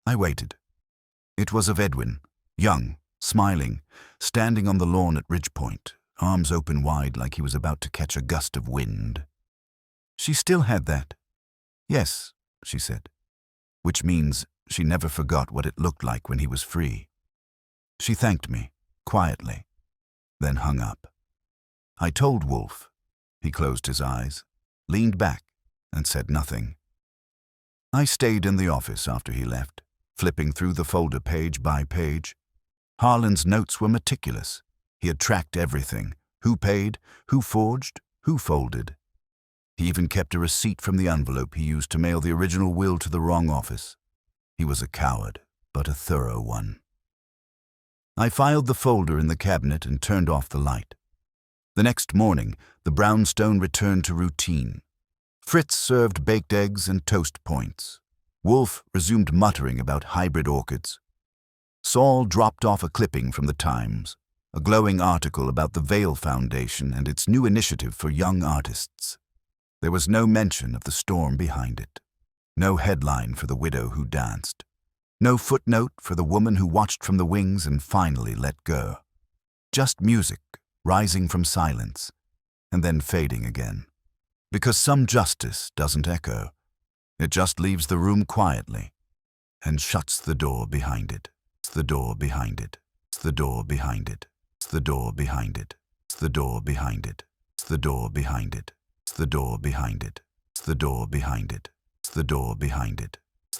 I waited. It was of Edwin, young, smiling, standing on the lawn at Ridgepoint, arms open wide like he was about to catch a gust of wind. She still had that. Yes, she said, which means she never forgot what it looked like when he was free. She thanked me, quietly, then hung up. I told Wolfe. He closed his eyes, leaned back, and said nothing. I stayed in the office after he left, flipping through the folder page by page. Harlan's notes were meticulous. He had tracked everything: who paid, who forged, who folded. He even kept a receipt from the envelope he used to mail the original will to the wrong office. He was a coward, but a thorough one. I filed the folder in the cabinet and turned off the light. The next morning, the brownstone returned to routine. Fritz served baked eggs and toast points. Wolfe resumed muttering about hybrid orchids. Saul dropped off a clipping from the Times, a glowing article about the Vale Foundation and its new initiative for young artists. There was no mention of the storm behind it. No headline for the widow who danced. No footnote for the woman who watched from the wings and finally let go. Just music, rising from silence, and then fading again. Because some justice doesn't echo. It just leaves the room quietly and shuts the door behind it. It's the door behind it. It's the door behind it. It's the door behind it. It's the door behind it. It's the door behind it. It's the door behind it. It's the door behind it. It's the door behind it.